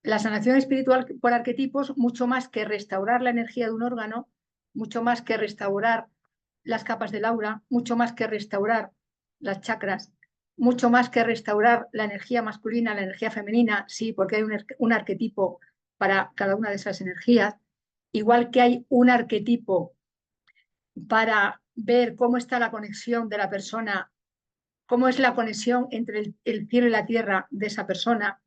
la sanación espiritual por arquetipos, mucho más que restaurar la energía de un órgano, mucho más que restaurar las capas del aura, mucho más que restaurar las chakras, mucho más que restaurar la energía masculina, la energía femenina, sí, porque hay un arquetipo para cada una de esas energías, igual que hay un arquetipo para ver cómo está la conexión de la persona, cómo es la conexión entre el cielo y la tierra de esa persona,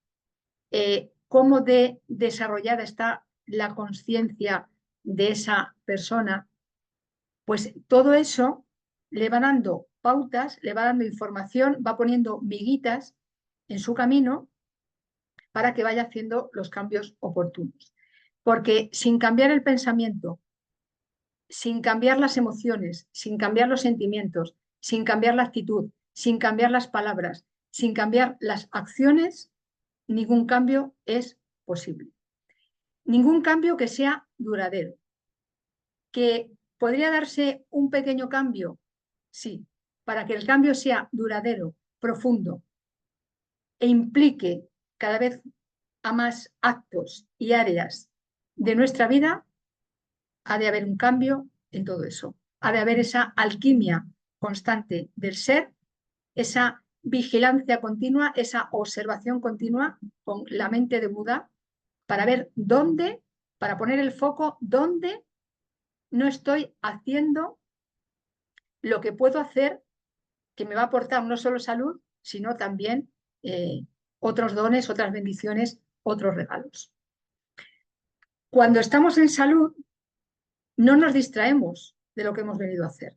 cómo de desarrollada está la conciencia de esa persona, pues todo eso le va dando pautas, le va dando información, va poniendo miguitas en su camino para que vaya haciendo los cambios oportunos. Porque sin cambiar el pensamiento, sin cambiar las emociones, sin cambiar los sentimientos, sin cambiar la actitud, sin cambiar las palabras, sin cambiar las acciones, ningún cambio es posible. Ningún cambio que sea duradero, que ¿Podría darse un pequeño cambio? Sí, para que el cambio sea duradero, profundo e implique cada vez a más actos y áreas de nuestra vida, ha de haber un cambio en todo eso. Ha de haber esa alquimia constante del ser, esa vigilancia continua, esa observación continua con la mente de Buda para ver dónde, para poner el foco dónde no estoy haciendo lo que puedo hacer que me va a aportar no solo salud, sino también otros dones, otras bendiciones, otros regalos. Cuando estamos en salud, no nos distraemos de lo que hemos venido a hacer.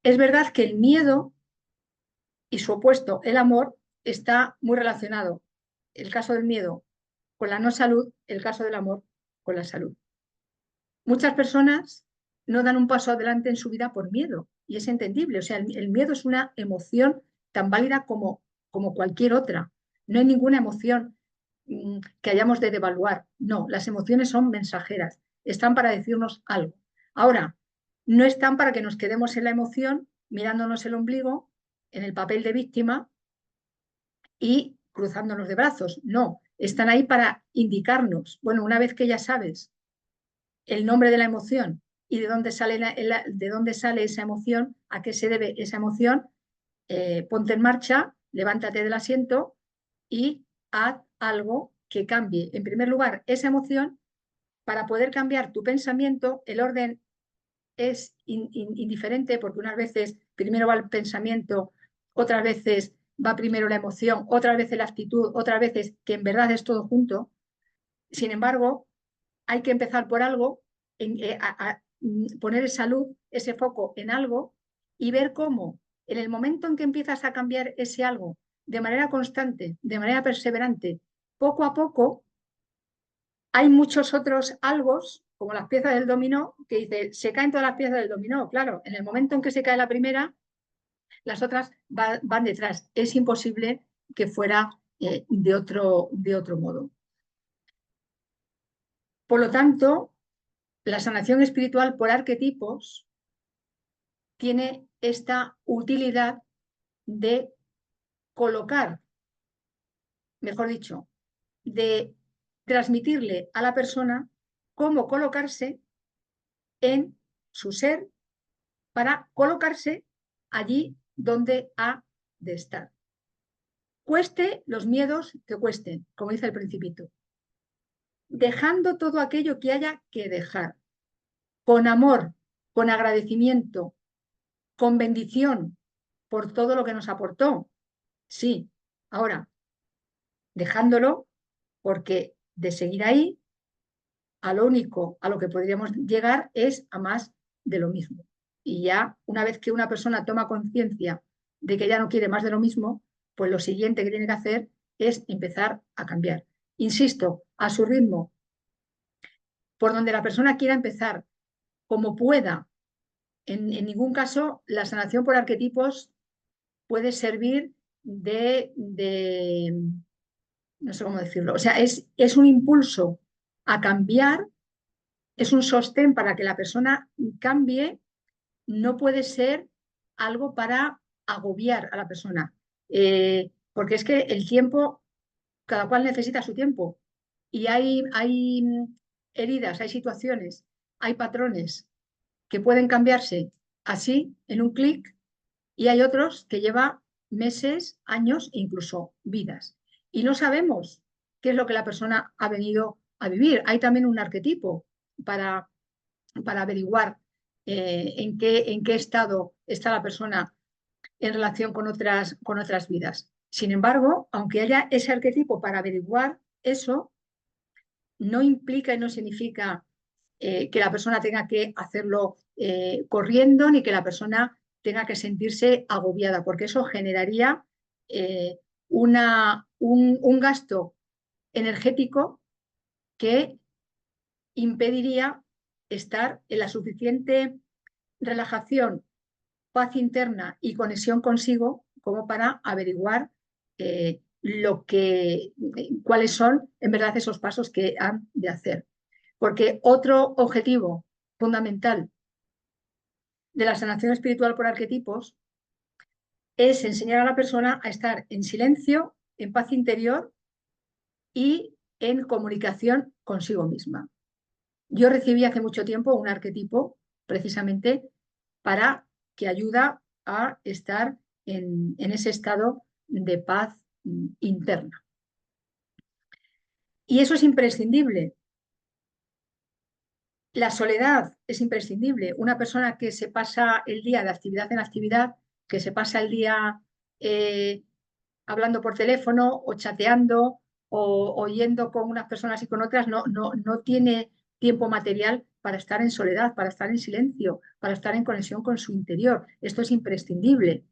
Es verdad que el miedo y su opuesto, el amor, está muy relacionado. El caso del miedo con la no salud, el caso del amor con la salud. Muchas personas no dan un paso adelante en su vida por miedo, y es entendible. O sea, el miedo es una emoción tan válida como cualquier otra. No hay ninguna emoción que hayamos de devaluar. No, las emociones son mensajeras, están para decirnos algo. Ahora, no están para que nos quedemos en la emoción mirándonos el ombligo, en el papel de víctima y cruzándonos de brazos. No, están ahí para indicarnos, bueno, una vez que ya sabes el nombre de la emoción y de dónde sale esa emoción, a qué se debe esa emoción, ponte en marcha, levántate del asiento y haz algo que cambie, en primer lugar, esa emoción. Para poder cambiar tu pensamiento, el orden es indiferente, porque unas veces primero va el pensamiento, otras veces va primero la emoción, otras veces la actitud, otras veces que en verdad es todo junto. Sin embargo, hay que empezar por algo, poner en salud ese foco en algo y ver cómo en el momento en que empiezas a cambiar ese algo de manera constante, de manera perseverante, poco a poco, hay muchos otros algos, como las piezas del dominó, que dice, se caen todas las piezas del dominó. Claro, en el momento en que se cae la primera, las otras van detrás. Es imposible que fuera de otro modo. Por lo tanto, la sanación espiritual por arquetipos tiene esta utilidad de colocar, mejor dicho, de transmitirle a la persona cómo colocarse en su ser para colocarse allí donde ha de estar. Cueste los miedos que cuesten, como dice el Principito, dejando todo aquello que haya que dejar, con amor, con agradecimiento, con bendición por todo lo que nos aportó. Sí, ahora, dejándolo, porque de seguir ahí, a lo único a lo que podríamos llegar es a más de lo mismo. Y ya una vez que una persona toma conciencia de que ya no quiere más de lo mismo, pues lo siguiente que tiene que hacer es empezar a cambiar. Insisto, a su ritmo, por donde la persona quiera empezar, como pueda. En ningún caso la sanación por arquetipos puede servir no sé cómo decirlo, o sea, es un impulso a cambiar, es un sostén para que la persona cambie, no puede ser algo para agobiar a la persona, porque es que el tiempo, cada cual necesita su tiempo y hay heridas, hay situaciones, hay patrones que pueden cambiarse así, en un clic, y hay otros que lleva meses, años e incluso vidas. Y no sabemos qué es lo que la persona ha venido a vivir. Hay también un arquetipo para averiguar en qué estado está la persona en relación con otras vidas. Sin embargo, aunque haya ese arquetipo para averiguar eso, no implica y no significa que la persona tenga que hacerlo corriendo, ni que la persona tenga que sentirse agobiada, porque eso generaría un gasto energético que impediría estar en la suficiente relajación, paz interna y conexión consigo como para averiguar cuáles son en verdad esos pasos que han de hacer. Porque otro objetivo fundamental de la sanación espiritual por arquetipos es enseñar a la persona a estar en silencio, en paz interior y en comunicación consigo misma. Yo recibí hace mucho tiempo un arquetipo precisamente para que ayuda a estar en ese estado de paz interna. Y eso es imprescindible. La soledad es imprescindible. Una persona que se pasa el día de actividad en actividad, que se pasa el día hablando por teléfono o chateando o yendo con unas personas y con otras, no tiene tiempo material para estar en soledad, para estar en silencio, para estar en conexión con su interior. Esto es imprescindible,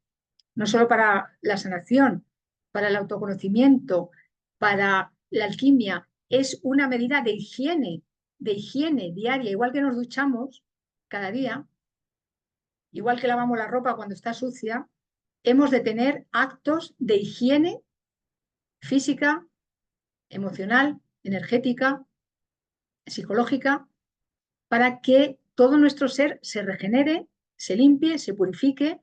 no solo para la sanación, para el autoconocimiento, para la alquimia. Es una medida de higiene diaria, igual que nos duchamos cada día, igual que lavamos la ropa cuando está sucia, hemos de tener actos de higiene física, emocional, energética, psicológica, para que todo nuestro ser se regenere, se limpie, se purifique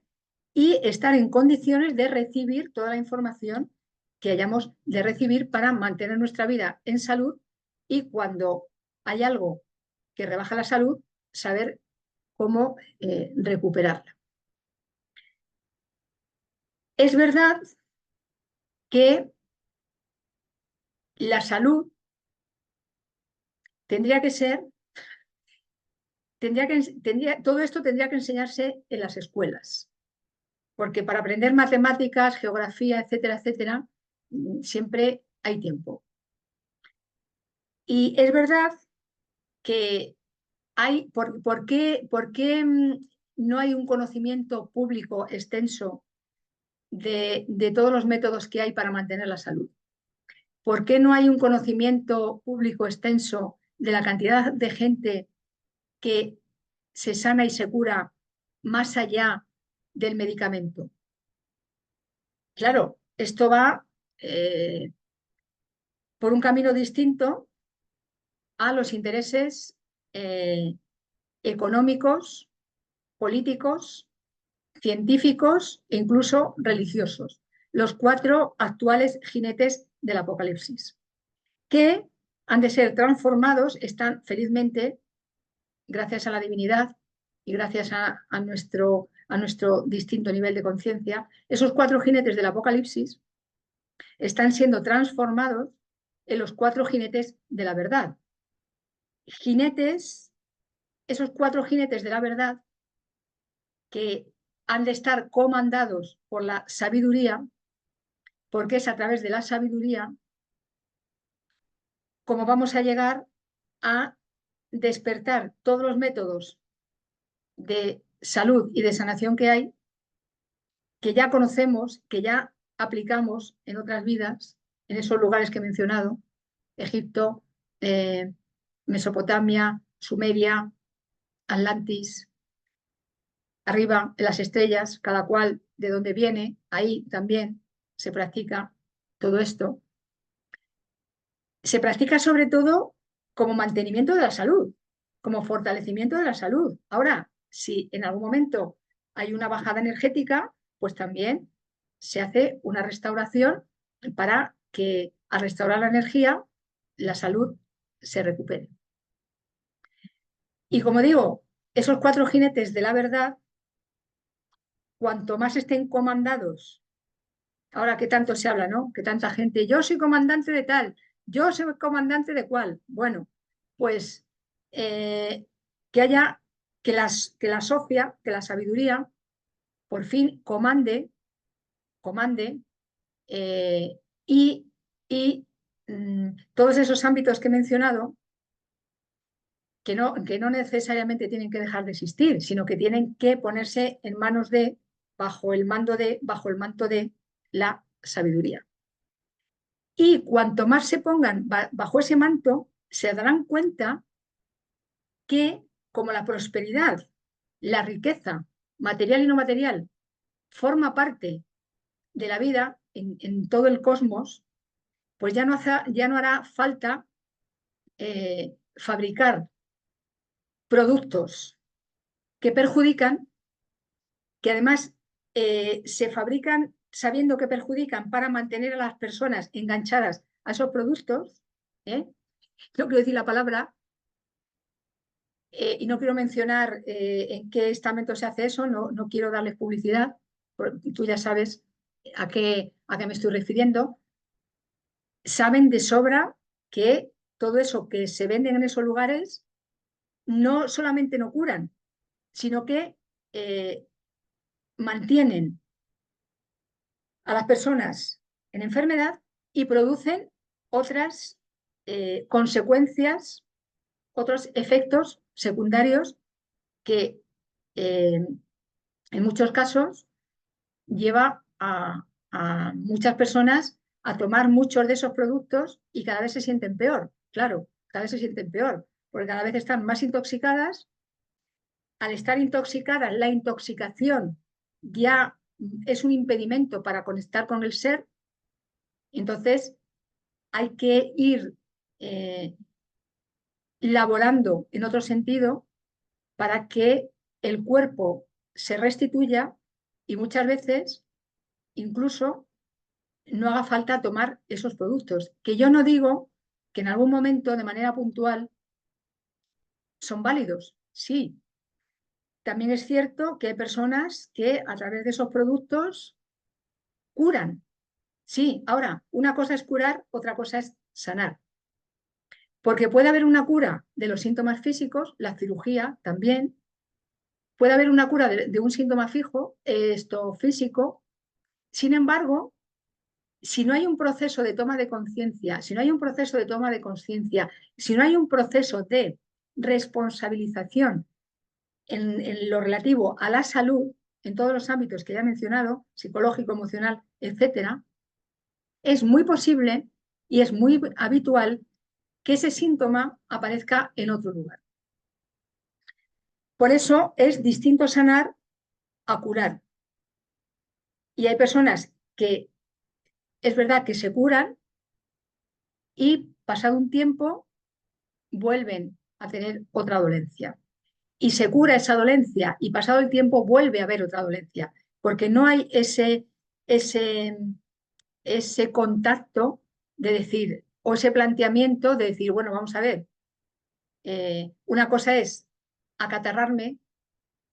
y estar en condiciones de recibir toda la información que hayamos de recibir para mantener nuestra vida en salud y cuando hay algo que rebaja la salud, saber cómo recuperarla. Es verdad que la salud tendría que ser, todo esto tendría que enseñarse en las escuelas, porque para aprender matemáticas, geografía, etcétera, etcétera, siempre hay tiempo. Y es verdad que hay, ¿por qué no hay un conocimiento público extenso de todos los métodos que hay para mantener la salud? ¿Por qué no hay un conocimiento público extenso de la cantidad de gente que se sana y se cura más allá del medicamento? Claro, esto va por un camino distinto a los intereses económicos, políticos, científicos e incluso religiosos, los 4 actuales jinetes del Apocalipsis, que han de ser transformados, están felizmente, gracias a la divinidad y gracias a nuestro distinto nivel de conciencia, esos 4 jinetes del Apocalipsis están siendo transformados en los 4 jinetes de la verdad. Jinetes, esos 4 jinetes de la verdad que han de estar comandados por la sabiduría, porque es a través de la sabiduría como vamos a llegar a despertar todos los métodos de salud y de sanación que ya conocemos, que ya aplicamos en otras vidas, en esos lugares que he mencionado, Egipto, Mesopotamia, Sumeria, Atlantis, arriba en las estrellas, cada cual de donde viene, ahí también se practica todo esto. Se practica sobre todo como mantenimiento de la salud, como fortalecimiento de la salud. Ahora, si en algún momento hay una bajada energética, pues también se hace una restauración para que al restaurar la energía, la salud se recupere. Y como digo, esos 4 jinetes de la verdad, cuanto más estén comandados, ahora que tanto se habla, ¿no? Que tanta gente, yo soy comandante de tal, yo soy comandante de cual. Bueno, pues que haya, que la Sofía, que la sabiduría, por fin comande eh, y, y todos esos ámbitos que he mencionado, que no necesariamente tienen que dejar de existir, sino que tienen que ponerse en manos de, bajo el manto de la sabiduría. Y cuanto más se pongan bajo ese manto, se darán cuenta que como la prosperidad, la riqueza, material y no material, forma parte de la vida en todo el cosmos, pues ya no hará falta fabricar productos que perjudican, que además se fabrican sabiendo que perjudican para mantener a las personas enganchadas a esos productos, no quiero decir la palabra, y no quiero mencionar en qué estamento se hace eso, no quiero darles publicidad, tú ya sabes a qué me estoy refiriendo. Saben de sobra que todo eso que se venden en esos lugares no solamente no curan, sino que mantienen a las personas en enfermedad y producen otras consecuencias, otros efectos secundarios que en muchos casos lleva a muchas personas a tomar muchos de esos productos y cada vez se sienten peor, claro, cada vez se sienten peor, porque cada vez están más intoxicadas. Al estar intoxicadas, la intoxicación ya es un impedimento para conectar con el ser, entonces hay que ir laborando en otro sentido para que el cuerpo se restituya y muchas veces incluso no haga falta tomar esos productos, que yo no digo que en algún momento de manera puntual son válidos, sí. También es cierto que hay personas que a través de esos productos curan. Sí, ahora, una cosa es curar, otra cosa es sanar. Porque puede haber una cura de los síntomas físicos, la cirugía también. Puede haber una cura de un síntoma fijo, esto físico. Sin embargo, si no hay un proceso de toma de conciencia, si no hay un proceso de toma de conciencia, si no hay un proceso de responsabilización en lo relativo a la salud, en todos los ámbitos que ya he mencionado, psicológico, emocional, etcétera, es muy posible y es muy habitual que ese síntoma aparezca en otro lugar. Por eso es distinto sanar a curar. Y hay personas que es verdad que se curan y pasado un tiempo vuelven a tener otra dolencia. Y se cura esa dolencia y pasado el tiempo vuelve a haber otra dolencia, porque no hay ese contacto de decir, o ese planteamiento de decir, bueno, vamos a ver, una cosa es acatarrarme,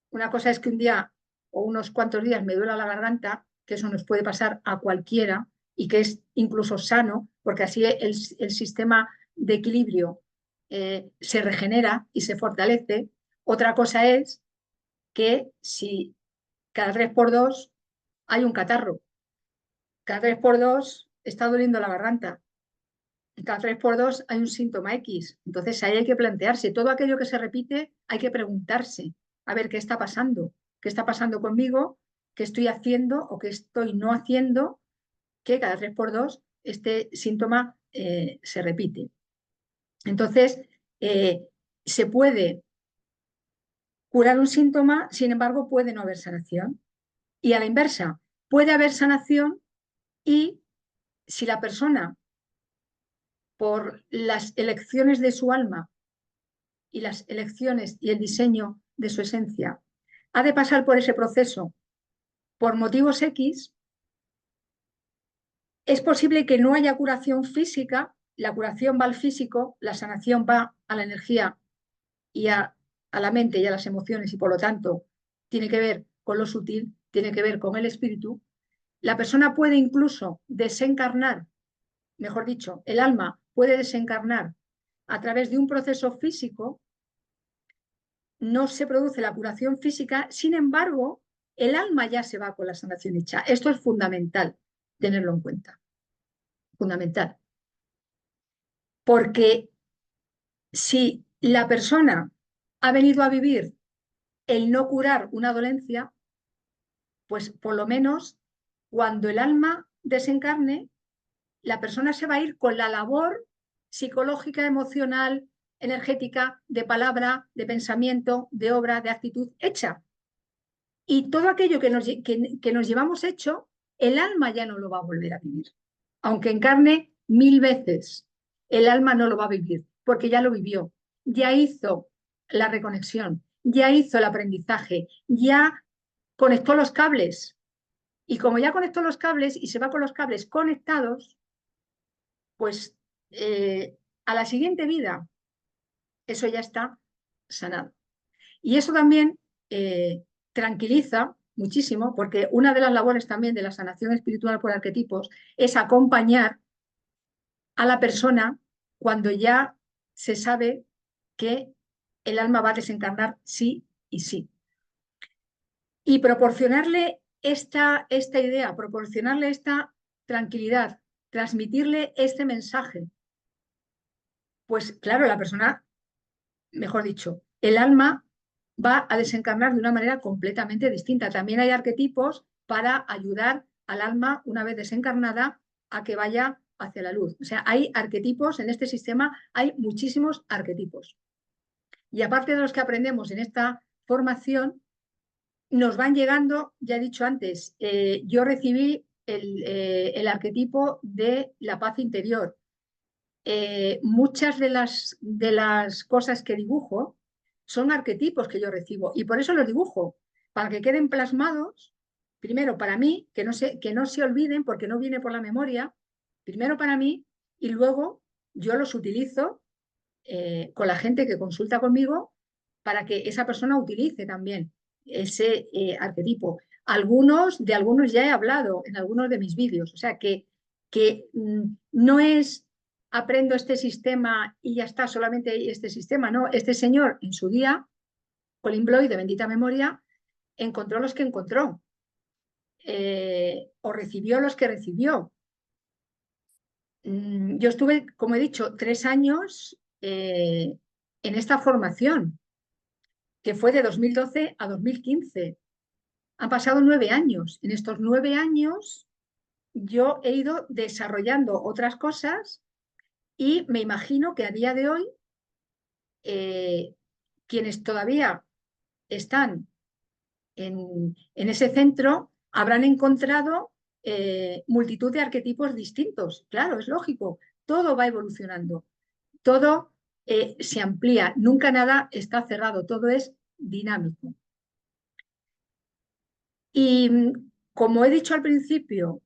una cosa es que un día o unos cuantos días me duela la garganta, que eso nos puede pasar a cualquiera y que es incluso sano, porque así el sistema de equilibrio se regenera y se fortalece. Otra cosa es que si cada 3x2 hay un catarro, cada 3x2 está doliendo la garganta, cada 3x2 hay un síntoma X. Entonces ahí hay que plantearse, todo aquello que se repite hay que preguntarse, a ver qué está pasando, qué está pasando conmigo, qué estoy haciendo o qué estoy no haciendo, que cada 3x2 este síntoma se repite. Entonces, se puede curar un síntoma, sin embargo, puede no haber sanación. Y a la inversa, puede haber sanación y si la persona, por las elecciones de su alma y las elecciones y el diseño de su esencia, ha de pasar por ese proceso por motivos X, es posible que no haya curación física, la curación va al físico, la sanación va a la energía y a la mente y a las emociones y por lo tanto tiene que ver con lo sutil, tiene que ver con el espíritu. La persona puede incluso desencarnar, mejor dicho, el alma puede desencarnar a través de un proceso físico, no se produce la curación física, sin embargo, el alma ya se va con la sanación hecha. Esto es fundamental tenerlo en cuenta, fundamental. Porque si la persona ha venido a vivir el no curar una dolencia, pues por lo menos cuando el alma desencarne, la persona se va a ir con la labor psicológica, emocional, energética, de palabra, de pensamiento, de obra, de actitud hecha. Y todo aquello que nos llevamos hecho, el alma ya no lo va a volver a vivir. Aunque encarne 1000 veces, el alma no lo va a vivir, porque ya lo vivió. Ya hizo la reconexión, ya hizo el aprendizaje, ya conectó los cables. Y como ya conectó los cables y se va con los cables conectados, pues a la siguiente vida eso ya está sanado. Y eso también tranquiliza muchísimo, porque una de las labores también de la sanación espiritual por arquetipos es acompañar a la persona cuando ya se sabe que el alma va a desencarnar sí y sí. Y proporcionarle esta idea, proporcionarle esta tranquilidad, transmitirle este mensaje, pues claro, la persona, mejor dicho, el alma va a desencarnar de una manera completamente distinta. También hay arquetipos para ayudar al alma, una vez desencarnada, a que vaya hacia la luz. O sea, hay arquetipos en este sistema, hay muchísimos arquetipos. Y aparte de los que aprendemos en esta formación, nos van llegando, ya he dicho antes, yo recibí el arquetipo de la paz interior. Muchas de las cosas que dibujo son arquetipos que yo recibo y por eso los dibujo, para que queden plasmados, primero para mí, que no se olviden porque no viene por la memoria, primero para mí y luego yo los utilizo con la gente que consulta conmigo para que esa persona utilice también ese arquetipo. De algunos ya he hablado en algunos de mis vídeos, o sea que no es aprendo este sistema y ya está, solamente este sistema, no, este señor en su día, Colin Bloy, de bendita memoria, encontró los que encontró, o recibió los que recibió. Yo estuve, como he dicho, 3 años en esta formación, que fue de 2012 a 2015. Han pasado 9 años. En estos 9 años yo he ido desarrollando otras cosas y me imagino que a día de hoy quienes todavía están en ese centro habrán encontrado multitud de arquetipos distintos. Claro, es lógico, todo va evolucionando, todo se amplía, nunca nada está cerrado, todo es dinámico. Y como he dicho al principio,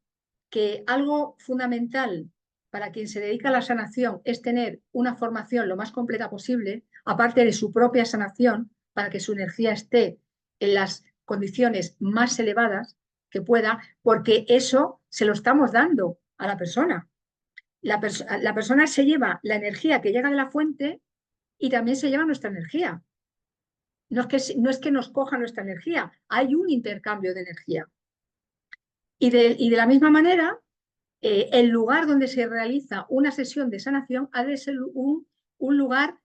que algo fundamental para quien se dedica a la sanación es tener una formación lo más completa posible, aparte de su propia sanación, para que su energía esté en las condiciones más elevadas que pueda, porque eso se lo estamos dando a la persona. La persona se lleva la energía que llega de la fuente y también se lleva nuestra energía. No es que nos coja nuestra energía, hay un intercambio de energía. Y de la misma manera, el lugar donde se realiza una sesión de sanación ha de ser un lugar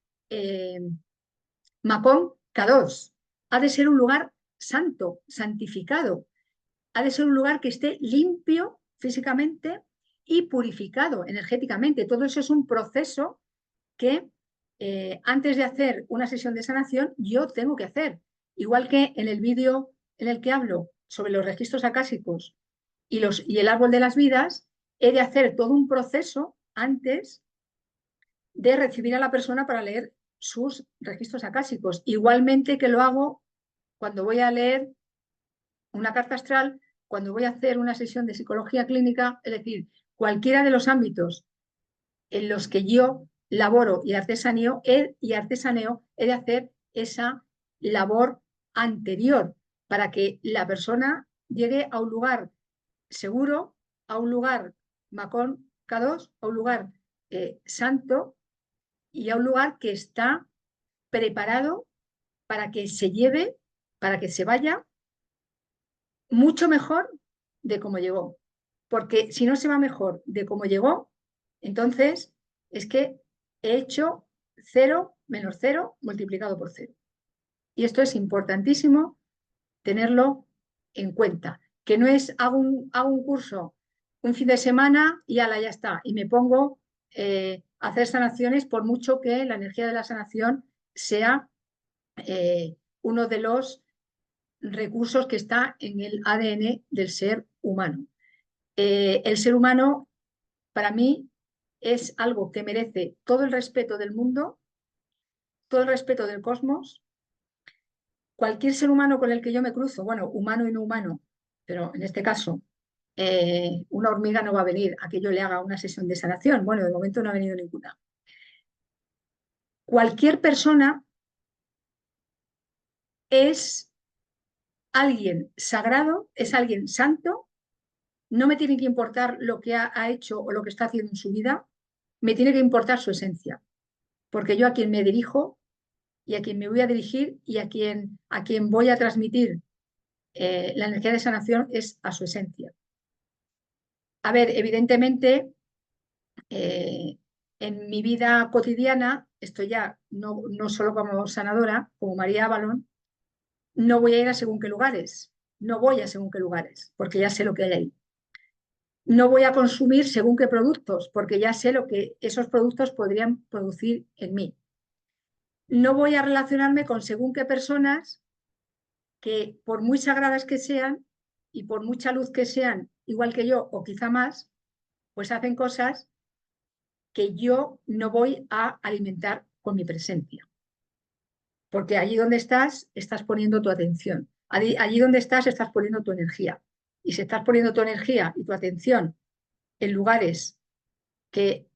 Macón K2, ha de ser un lugar santo, santificado, ha de ser un lugar que esté limpio físicamente y purificado energéticamente. Todo eso es un proceso que antes de hacer una sesión de sanación yo tengo que hacer. Igual que en el vídeo en el que hablo sobre los registros acásicos y el árbol de las vidas, he de hacer todo un proceso antes de recibir a la persona para leer sus registros acásicos. Igualmente que lo hago cuando voy a leer una carta astral, cuando voy a hacer una sesión de psicología clínica, es decir, cualquiera de los ámbitos en los que yo laboro y artesaneo, he de hacer esa labor anterior para que la persona llegue a un lugar seguro, a un lugar Macón K2, a un lugar santo y a un lugar que está preparado para que se lleve, para que se vaya mucho mejor de cómo llegó. Porque si no se va mejor de cómo llegó, entonces es que he hecho 0 menos 0 multiplicado por 0. Y esto es importantísimo tenerlo en cuenta. Que no es hago un curso un fin de semana y ala, ya está. Y me pongo a hacer sanaciones por mucho que la energía de la sanación sea uno de los recursos que está en el ADN del ser humano. El ser humano, para mí, es algo que merece todo el respeto del mundo todo el respeto del cosmos, cualquier ser humano con el que yo me cruzo, bueno, humano y no humano, pero en este caso, una hormiga no va a venir a que yo le haga una sesión de sanación. Bueno, de momento no ha venido ninguna. Cualquier persona es alguien sagrado, es alguien santo, no me tiene que importar lo que ha hecho o lo que está haciendo en su vida, me tiene que importar su esencia, porque yo a quien me dirijo y a quien me voy a dirigir y a quien voy a transmitir la energía de sanación es a su esencia. A ver, evidentemente, eh, en mi vida cotidiana, esto ya no solo como sanadora, como María Avalon, no voy a ir a según qué lugares, no voy a según qué lugares, porque ya sé lo que hay ahí. No voy a consumir según qué productos, porque ya sé lo que esos productos podrían producir en mí. No voy a relacionarme con según qué personas que, por muy sagradas que sean y por mucha luz que sean, igual que yo o quizá más, pues hacen cosas que yo no voy a alimentar con mi presencia. Porque allí donde estás poniendo tu atención. Allí donde estás poniendo tu energía. Y si estás poniendo tu energía y tu atención en lugares que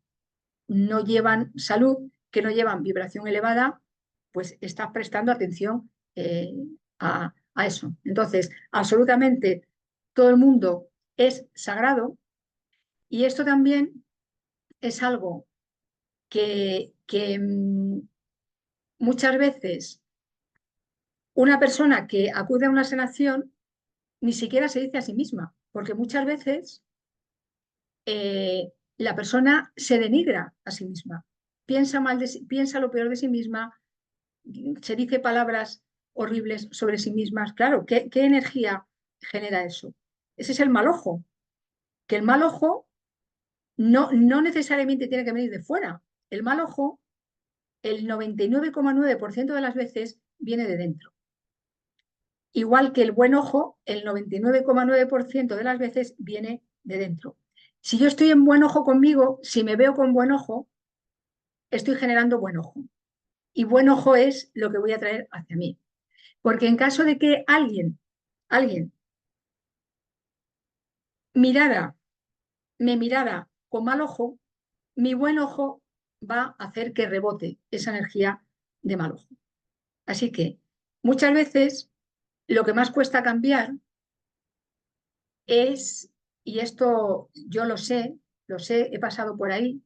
no llevan salud, que no llevan vibración elevada, pues estás prestando atención a eso. Entonces, absolutamente todo el mundo es sagrado y esto también es algo que muchas veces una persona que acude a una sanación ni siquiera se dice a sí misma, porque muchas veces la persona se denigra a sí misma, piensa lo peor de sí misma, se dice palabras horribles sobre sí mismas. Claro, ¿qué energía genera eso? Ese es el mal ojo, que el mal ojo no necesariamente tiene que venir de fuera. El mal ojo, el 99,9% de las veces viene de dentro. Igual que el buen ojo, el 99,9% de las veces viene de dentro. Si yo estoy en buen ojo conmigo, si me veo con buen ojo, estoy generando buen ojo. Y buen ojo es lo que voy a traer hacia mí. Porque en caso de que alguien me mirara con mal ojo, mi buen ojo va a hacer que rebote esa energía de mal ojo. Así que muchas veces lo que más cuesta cambiar es, y esto yo lo sé, he pasado por ahí,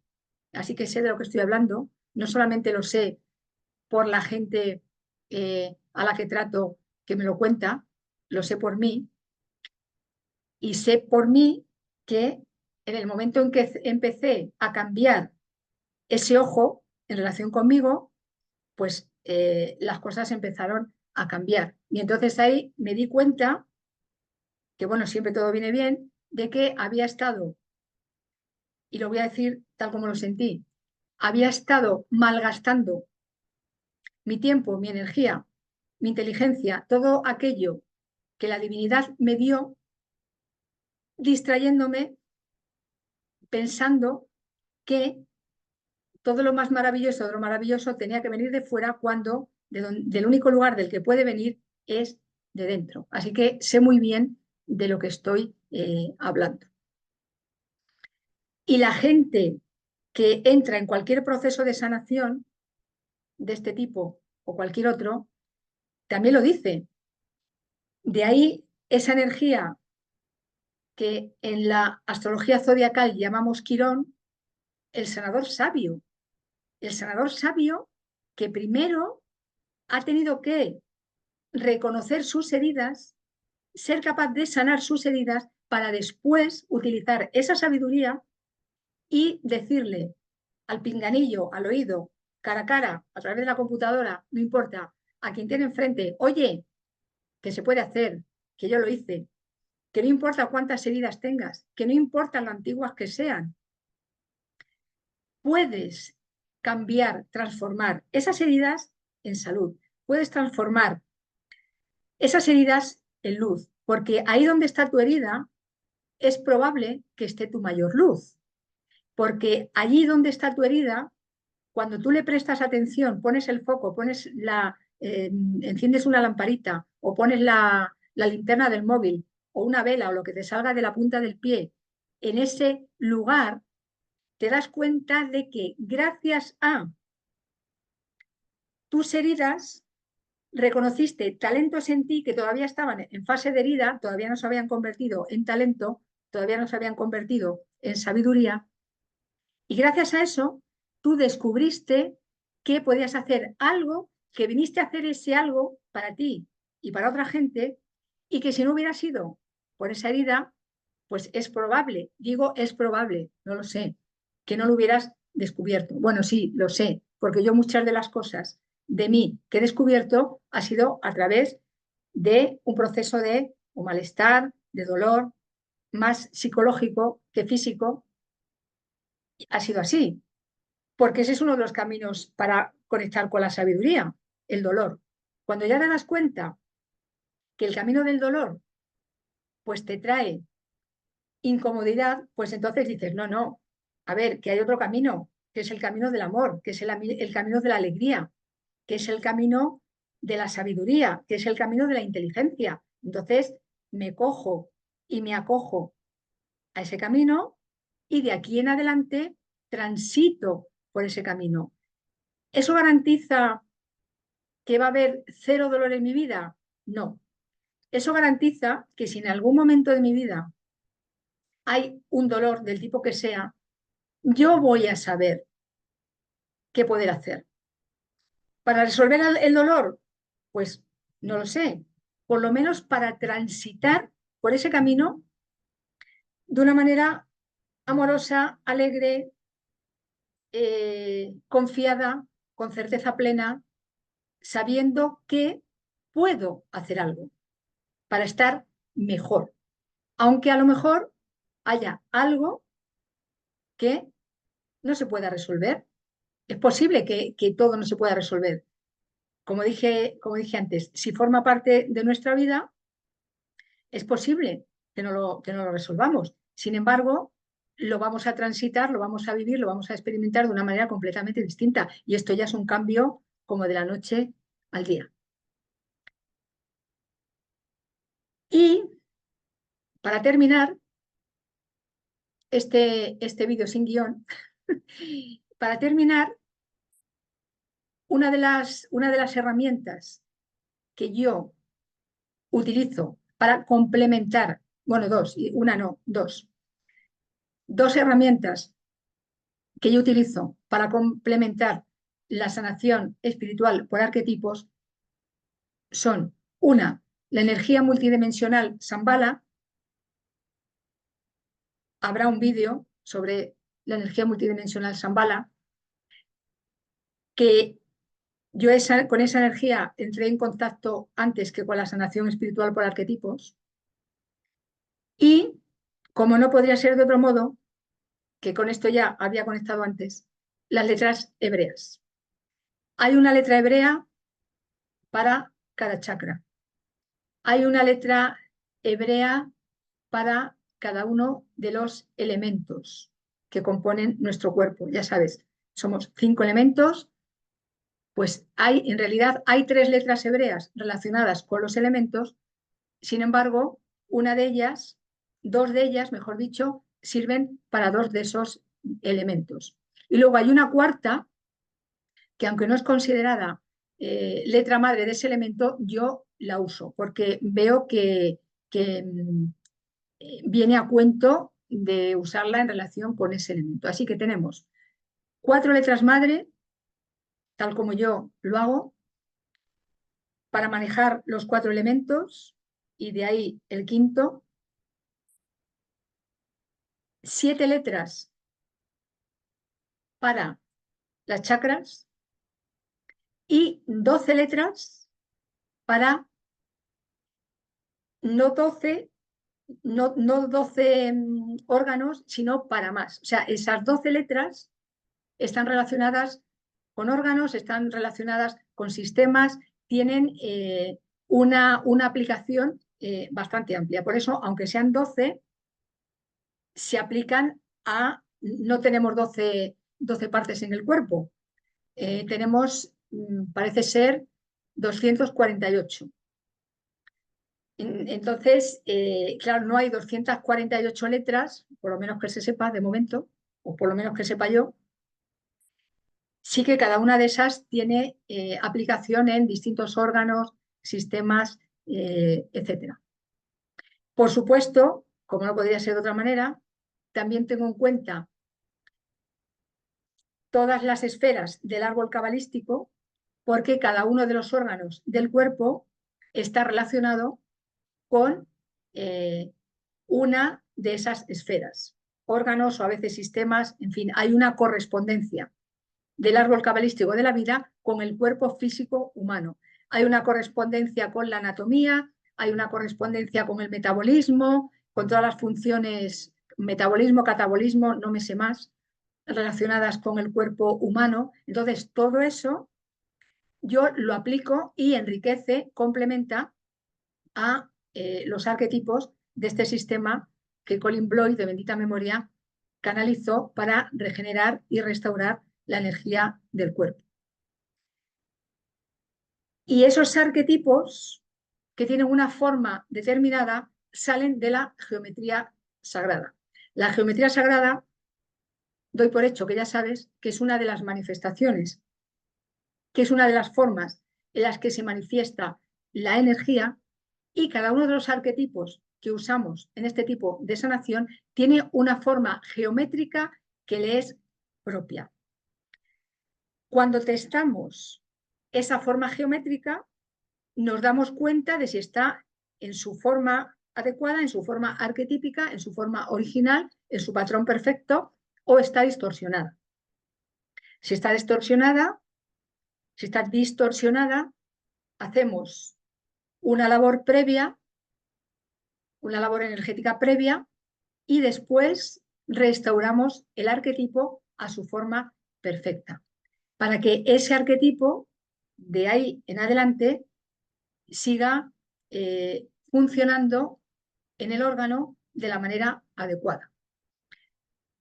así que sé de lo que estoy hablando, no solamente lo sé por la gente a la que trato que me lo cuenta, lo sé por mí, y sé por mí que en el momento en que empecé a cambiar ese ojo en relación conmigo, pues las cosas empezaron a cambiar. Y entonces ahí me di cuenta que, bueno, siempre todo viene bien, de que había estado, y lo voy a decir tal como lo sentí, había estado malgastando mi tiempo, mi energía, mi inteligencia, todo aquello que la divinidad me dio, distrayéndome, pensando que todo lo más maravilloso de lo maravilloso tenía que venir de fuera cuando del único lugar del que puede venir es de dentro. Así que sé muy bien de lo que estoy hablando. Y la gente que entra en cualquier proceso de sanación de este tipo o cualquier otro, también lo dice. De ahí esa energía que en la astrología zodiacal llamamos Quirón, el sanador sabio. El sanador sabio que primero ha tenido que reconocer sus heridas, ser capaz de sanar sus heridas para después utilizar esa sabiduría y decirle al pinganillo, al oído, cara a cara, a través de la computadora, no importa, a quien tiene enfrente, oye, que se puede hacer, que yo lo hice, que no importa cuántas heridas tengas, que no importa lo antiguas que sean, puedes cambiar, transformar esas heridas en salud, puedes transformar esas heridas en luz, porque ahí donde está tu herida es probable que esté tu mayor luz, porque allí donde está tu herida, cuando tú le prestas atención, pones el foco, enciendes una lamparita o pones la linterna del móvil o una vela o lo que te salga de la punta del pie en ese lugar, te das cuenta de que gracias a tus heridas reconociste talentos en ti que todavía estaban en fase de herida, todavía no se habían convertido en talento, todavía no se habían convertido en sabiduría, y gracias a eso tú descubriste que podías hacer algo, que viniste a hacer ese algo para ti y para otra gente, y que si no hubiera sido por esa herida, pues es probable, digo es probable, no lo sé, que no lo hubieras descubierto. Bueno, sí, lo sé, porque yo muchas de las cosas de mí que he descubierto ha sido a través de un proceso de o malestar, de dolor, más psicológico que físico. Ha sido así, porque ese es uno de los caminos para conectar con la sabiduría, el dolor. Cuando ya te das cuenta que el camino del dolor pues te trae incomodidad, pues entonces dices, no, no, a ver, que hay otro camino, que es el camino del amor, que es el camino de la alegría, que es el camino de la sabiduría, que es el camino de la inteligencia. Entonces me cojo y me acojo a ese camino y de aquí en adelante transito por ese camino. ¿Eso garantiza que va a haber cero dolor en mi vida? No. Eso garantiza que si en algún momento de mi vida hay un dolor del tipo que sea, yo voy a saber qué poder hacer. ¿Para resolver el dolor? Pues no lo sé. Por lo menos para transitar por ese camino de una manera amorosa, alegre, confiada, con certeza plena, sabiendo que puedo hacer algo para estar mejor. Aunque a lo mejor haya algo que no se pueda resolver. Es posible que todo no se pueda resolver. Como dije antes, si forma parte de nuestra vida, es posible que no lo resolvamos. Sin embargo, lo vamos a transitar, lo vamos a vivir, lo vamos a experimentar de una manera completamente distinta. Y esto ya es un cambio como de la noche al día. Y para terminar este vídeo sin guión, para terminar, una de las herramientas que yo utilizo para complementar, bueno, una no, dos herramientas que yo utilizo para complementar la sanación espiritual por arquetipos son, una, la energía multidimensional Shambhala. Habrá un vídeo sobre la energía multidimensional Shambhala, que yo con esa energía entré en contacto antes que con la sanación espiritual por arquetipos. Y, como no podría ser de otro modo, que con esto ya había conectado antes, las letras hebreas. Hay una letra hebrea para cada chakra. Hay una letra hebrea para cada uno de los elementos que componen nuestro cuerpo. Ya sabes, somos 5 elementos, pues en realidad hay 3 letras hebreas relacionadas con los elementos. Sin embargo, dos de ellas, mejor dicho, sirven para 2 de esos elementos. Y luego hay una cuarta, que aunque no es considerada letra madre de ese elemento, yo la uso, porque veo que viene a cuento de usarla en relación con ese elemento. Así que tenemos 4 letras madre, tal como yo lo hago, para manejar los 4 elementos, y de ahí el quinto. 7 letras para las chakras y 12 letras para no 12, no 12 órganos, sino para más. O sea, esas 12 letras están relacionadas con órganos, están relacionadas con sistemas, tienen una aplicación bastante amplia. Por eso, aunque sean 12, se aplican no tenemos 12 partes en el cuerpo, tenemos, parece ser, 248. Entonces, claro, no hay 248 letras, por lo menos que se sepa de momento, o por lo menos que sepa yo. Sí que cada una de esas tiene aplicación en distintos órganos, sistemas, etcétera. Por supuesto, como no podría ser de otra manera, también tengo en cuenta todas las esferas del árbol cabalístico, porque cada uno de los órganos del cuerpo está relacionado con una de esas esferas, órganos o a veces sistemas, en fin, hay una correspondencia del árbol cabalístico de la vida con el cuerpo físico humano. Hay una correspondencia con la anatomía, hay una correspondencia con el metabolismo, con todas las funciones, metabolismo, catabolismo, no me sé más, relacionadas con el cuerpo humano. Entonces, todo eso yo lo aplico y enriquece, complementa a los arquetipos de este sistema que Colin Bloy, de bendita memoria, canalizó para regenerar y restaurar la energía del cuerpo. Y esos arquetipos que tienen una forma determinada salen de la geometría sagrada. La geometría sagrada, doy por hecho que ya sabes, que es una de las manifestaciones, que es una de las formas en las que se manifiesta la energía, y cada uno de los arquetipos que usamos en este tipo de sanación tiene una forma geométrica que le es propia. Cuando testamos esa forma geométrica, nos damos cuenta de si está en su forma adecuada, en su forma arquetípica, en su forma original, en su patrón perfecto, o está distorsionada. Si está distorsionada, hacemos una labor previa, una labor energética previa, y después restauramos el arquetipo a su forma perfecta, para que ese arquetipo de ahí en adelante siga funcionando en el órgano de la manera adecuada.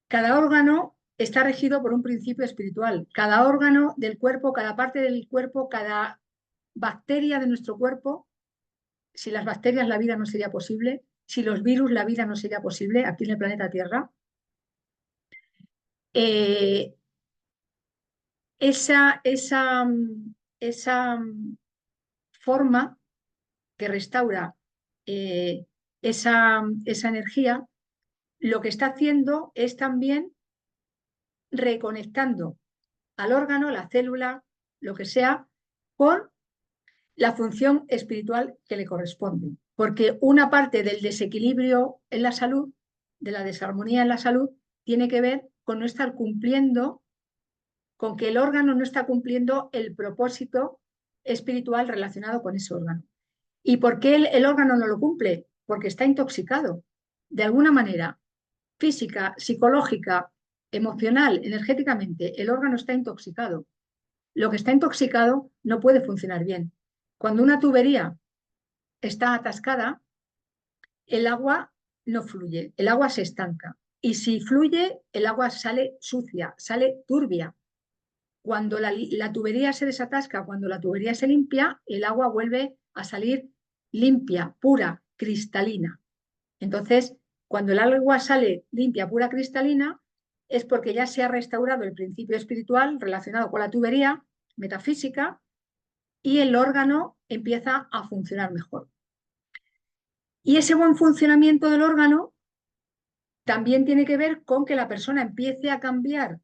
Cada órgano está regido por un principio espiritual. Cada órgano del cuerpo, cada parte del cuerpo, cada bacteria de nuestro cuerpo, si las bacterias la vida no sería posible, si los virus la vida no sería posible aquí en el planeta Tierra. Esa forma que restaura esa energía, lo que está haciendo es también reconectando al órgano, la célula, lo que sea, con la función espiritual que le corresponde. Porque una parte del desequilibrio en la salud, de la desarmonía en la salud, tiene que ver con no estar cumpliendo, con que el órgano no está cumpliendo el propósito espiritual relacionado con ese órgano. ¿Y por qué el órgano no lo cumple? Porque está intoxicado. De alguna manera, física, psicológica, emocional, energéticamente, el órgano está intoxicado. Lo que está intoxicado no puede funcionar bien. Cuando una tubería está atascada, el agua no fluye, el agua se estanca. Y si fluye, el agua sale sucia, sale turbia. Cuando la tubería se desatasca, cuando la tubería se limpia, el agua vuelve a salir limpia, pura, cristalina. Entonces, cuando el agua sale limpia, pura, cristalina, es porque ya se ha restaurado el principio espiritual relacionado con la tubería metafísica y el órgano empieza a funcionar mejor. Y ese buen funcionamiento del órgano también tiene que ver con que la persona empiece a cambiar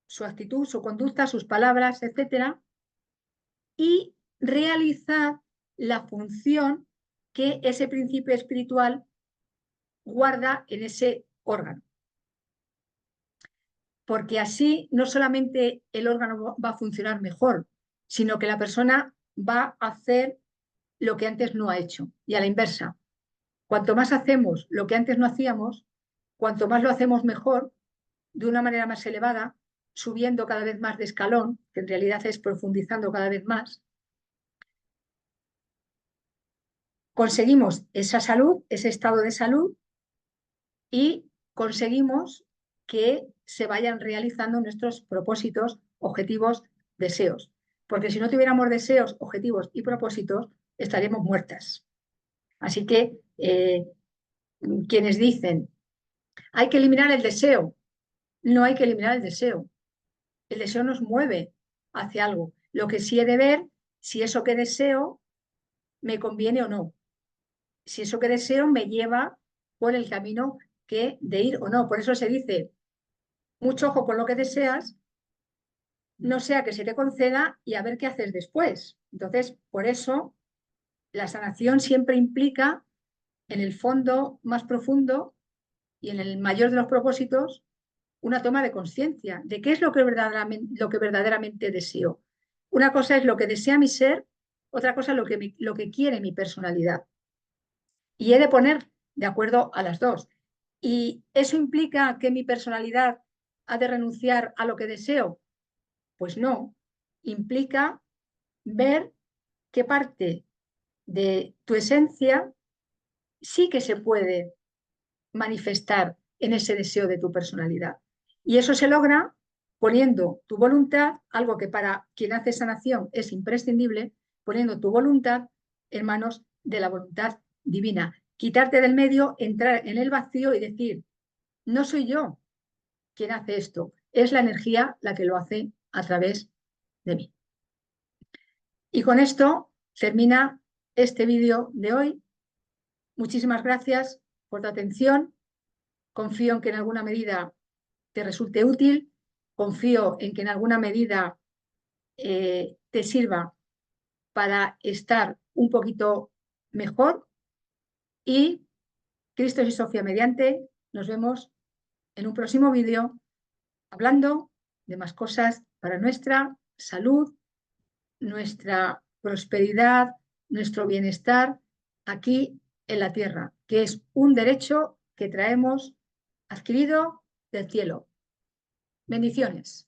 su actitud, su conducta, sus palabras, etcétera, y realizar la función que ese principio espiritual guarda en ese órgano. Porque así no solamente el órgano va a funcionar mejor, sino que la persona va a hacer lo que antes no ha hecho. Y a la inversa, cuanto más hacemos lo que antes no hacíamos, cuanto más lo hacemos mejor, de una manera más elevada, subiendo cada vez más de escalón, que en realidad es profundizando cada vez más, conseguimos esa salud, ese estado de salud, y conseguimos que se vayan realizando nuestros propósitos objetivos, deseos. Porque si no tuviéramos deseos, objetivos y propósitos, estaríamos muertas. Así que quienes dicen, hay que eliminar el deseo, no hay que eliminar el deseo. El deseo nos mueve hacia algo. Lo que sí he de ver si eso que deseo me conviene o no. Si eso que deseo me lleva por el camino que de ir o no. Por eso se dice, mucho ojo con lo que deseas, no sea que se te conceda y a ver qué haces después. Entonces, por eso la sanación siempre implica, en el fondo más profundo y en el mayor de los propósitos, una toma de conciencia de qué es lo que verdaderamente deseo. Una cosa es lo que desea mi ser, otra cosa es lo que quiere mi personalidad. Y he de poner de acuerdo a las dos. ¿Y eso implica que mi personalidad ha de renunciar a lo que deseo? Pues no. Implica ver qué parte de tu esencia sí que se puede manifestar en ese deseo de tu personalidad. Y eso se logra poniendo tu voluntad, algo que para quien hace sanación es imprescindible, poniendo tu voluntad en manos de la voluntad divina. Quitarte del medio, entrar en el vacío y decir, no soy yo quien hace esto, es la energía la que lo hace a través de mí. Y con esto termina este vídeo de hoy. Muchísimas gracias por tu atención. Confío en que en alguna medida te resulte útil. Confío en que en alguna medida te sirva para estar un poquito mejor. Y Cristo y Sofía mediante, nos vemos en un próximo vídeo hablando de más cosas para nuestra salud, nuestra prosperidad, nuestro bienestar aquí en la tierra, que es un derecho que traemos adquirido del cielo. Bendiciones.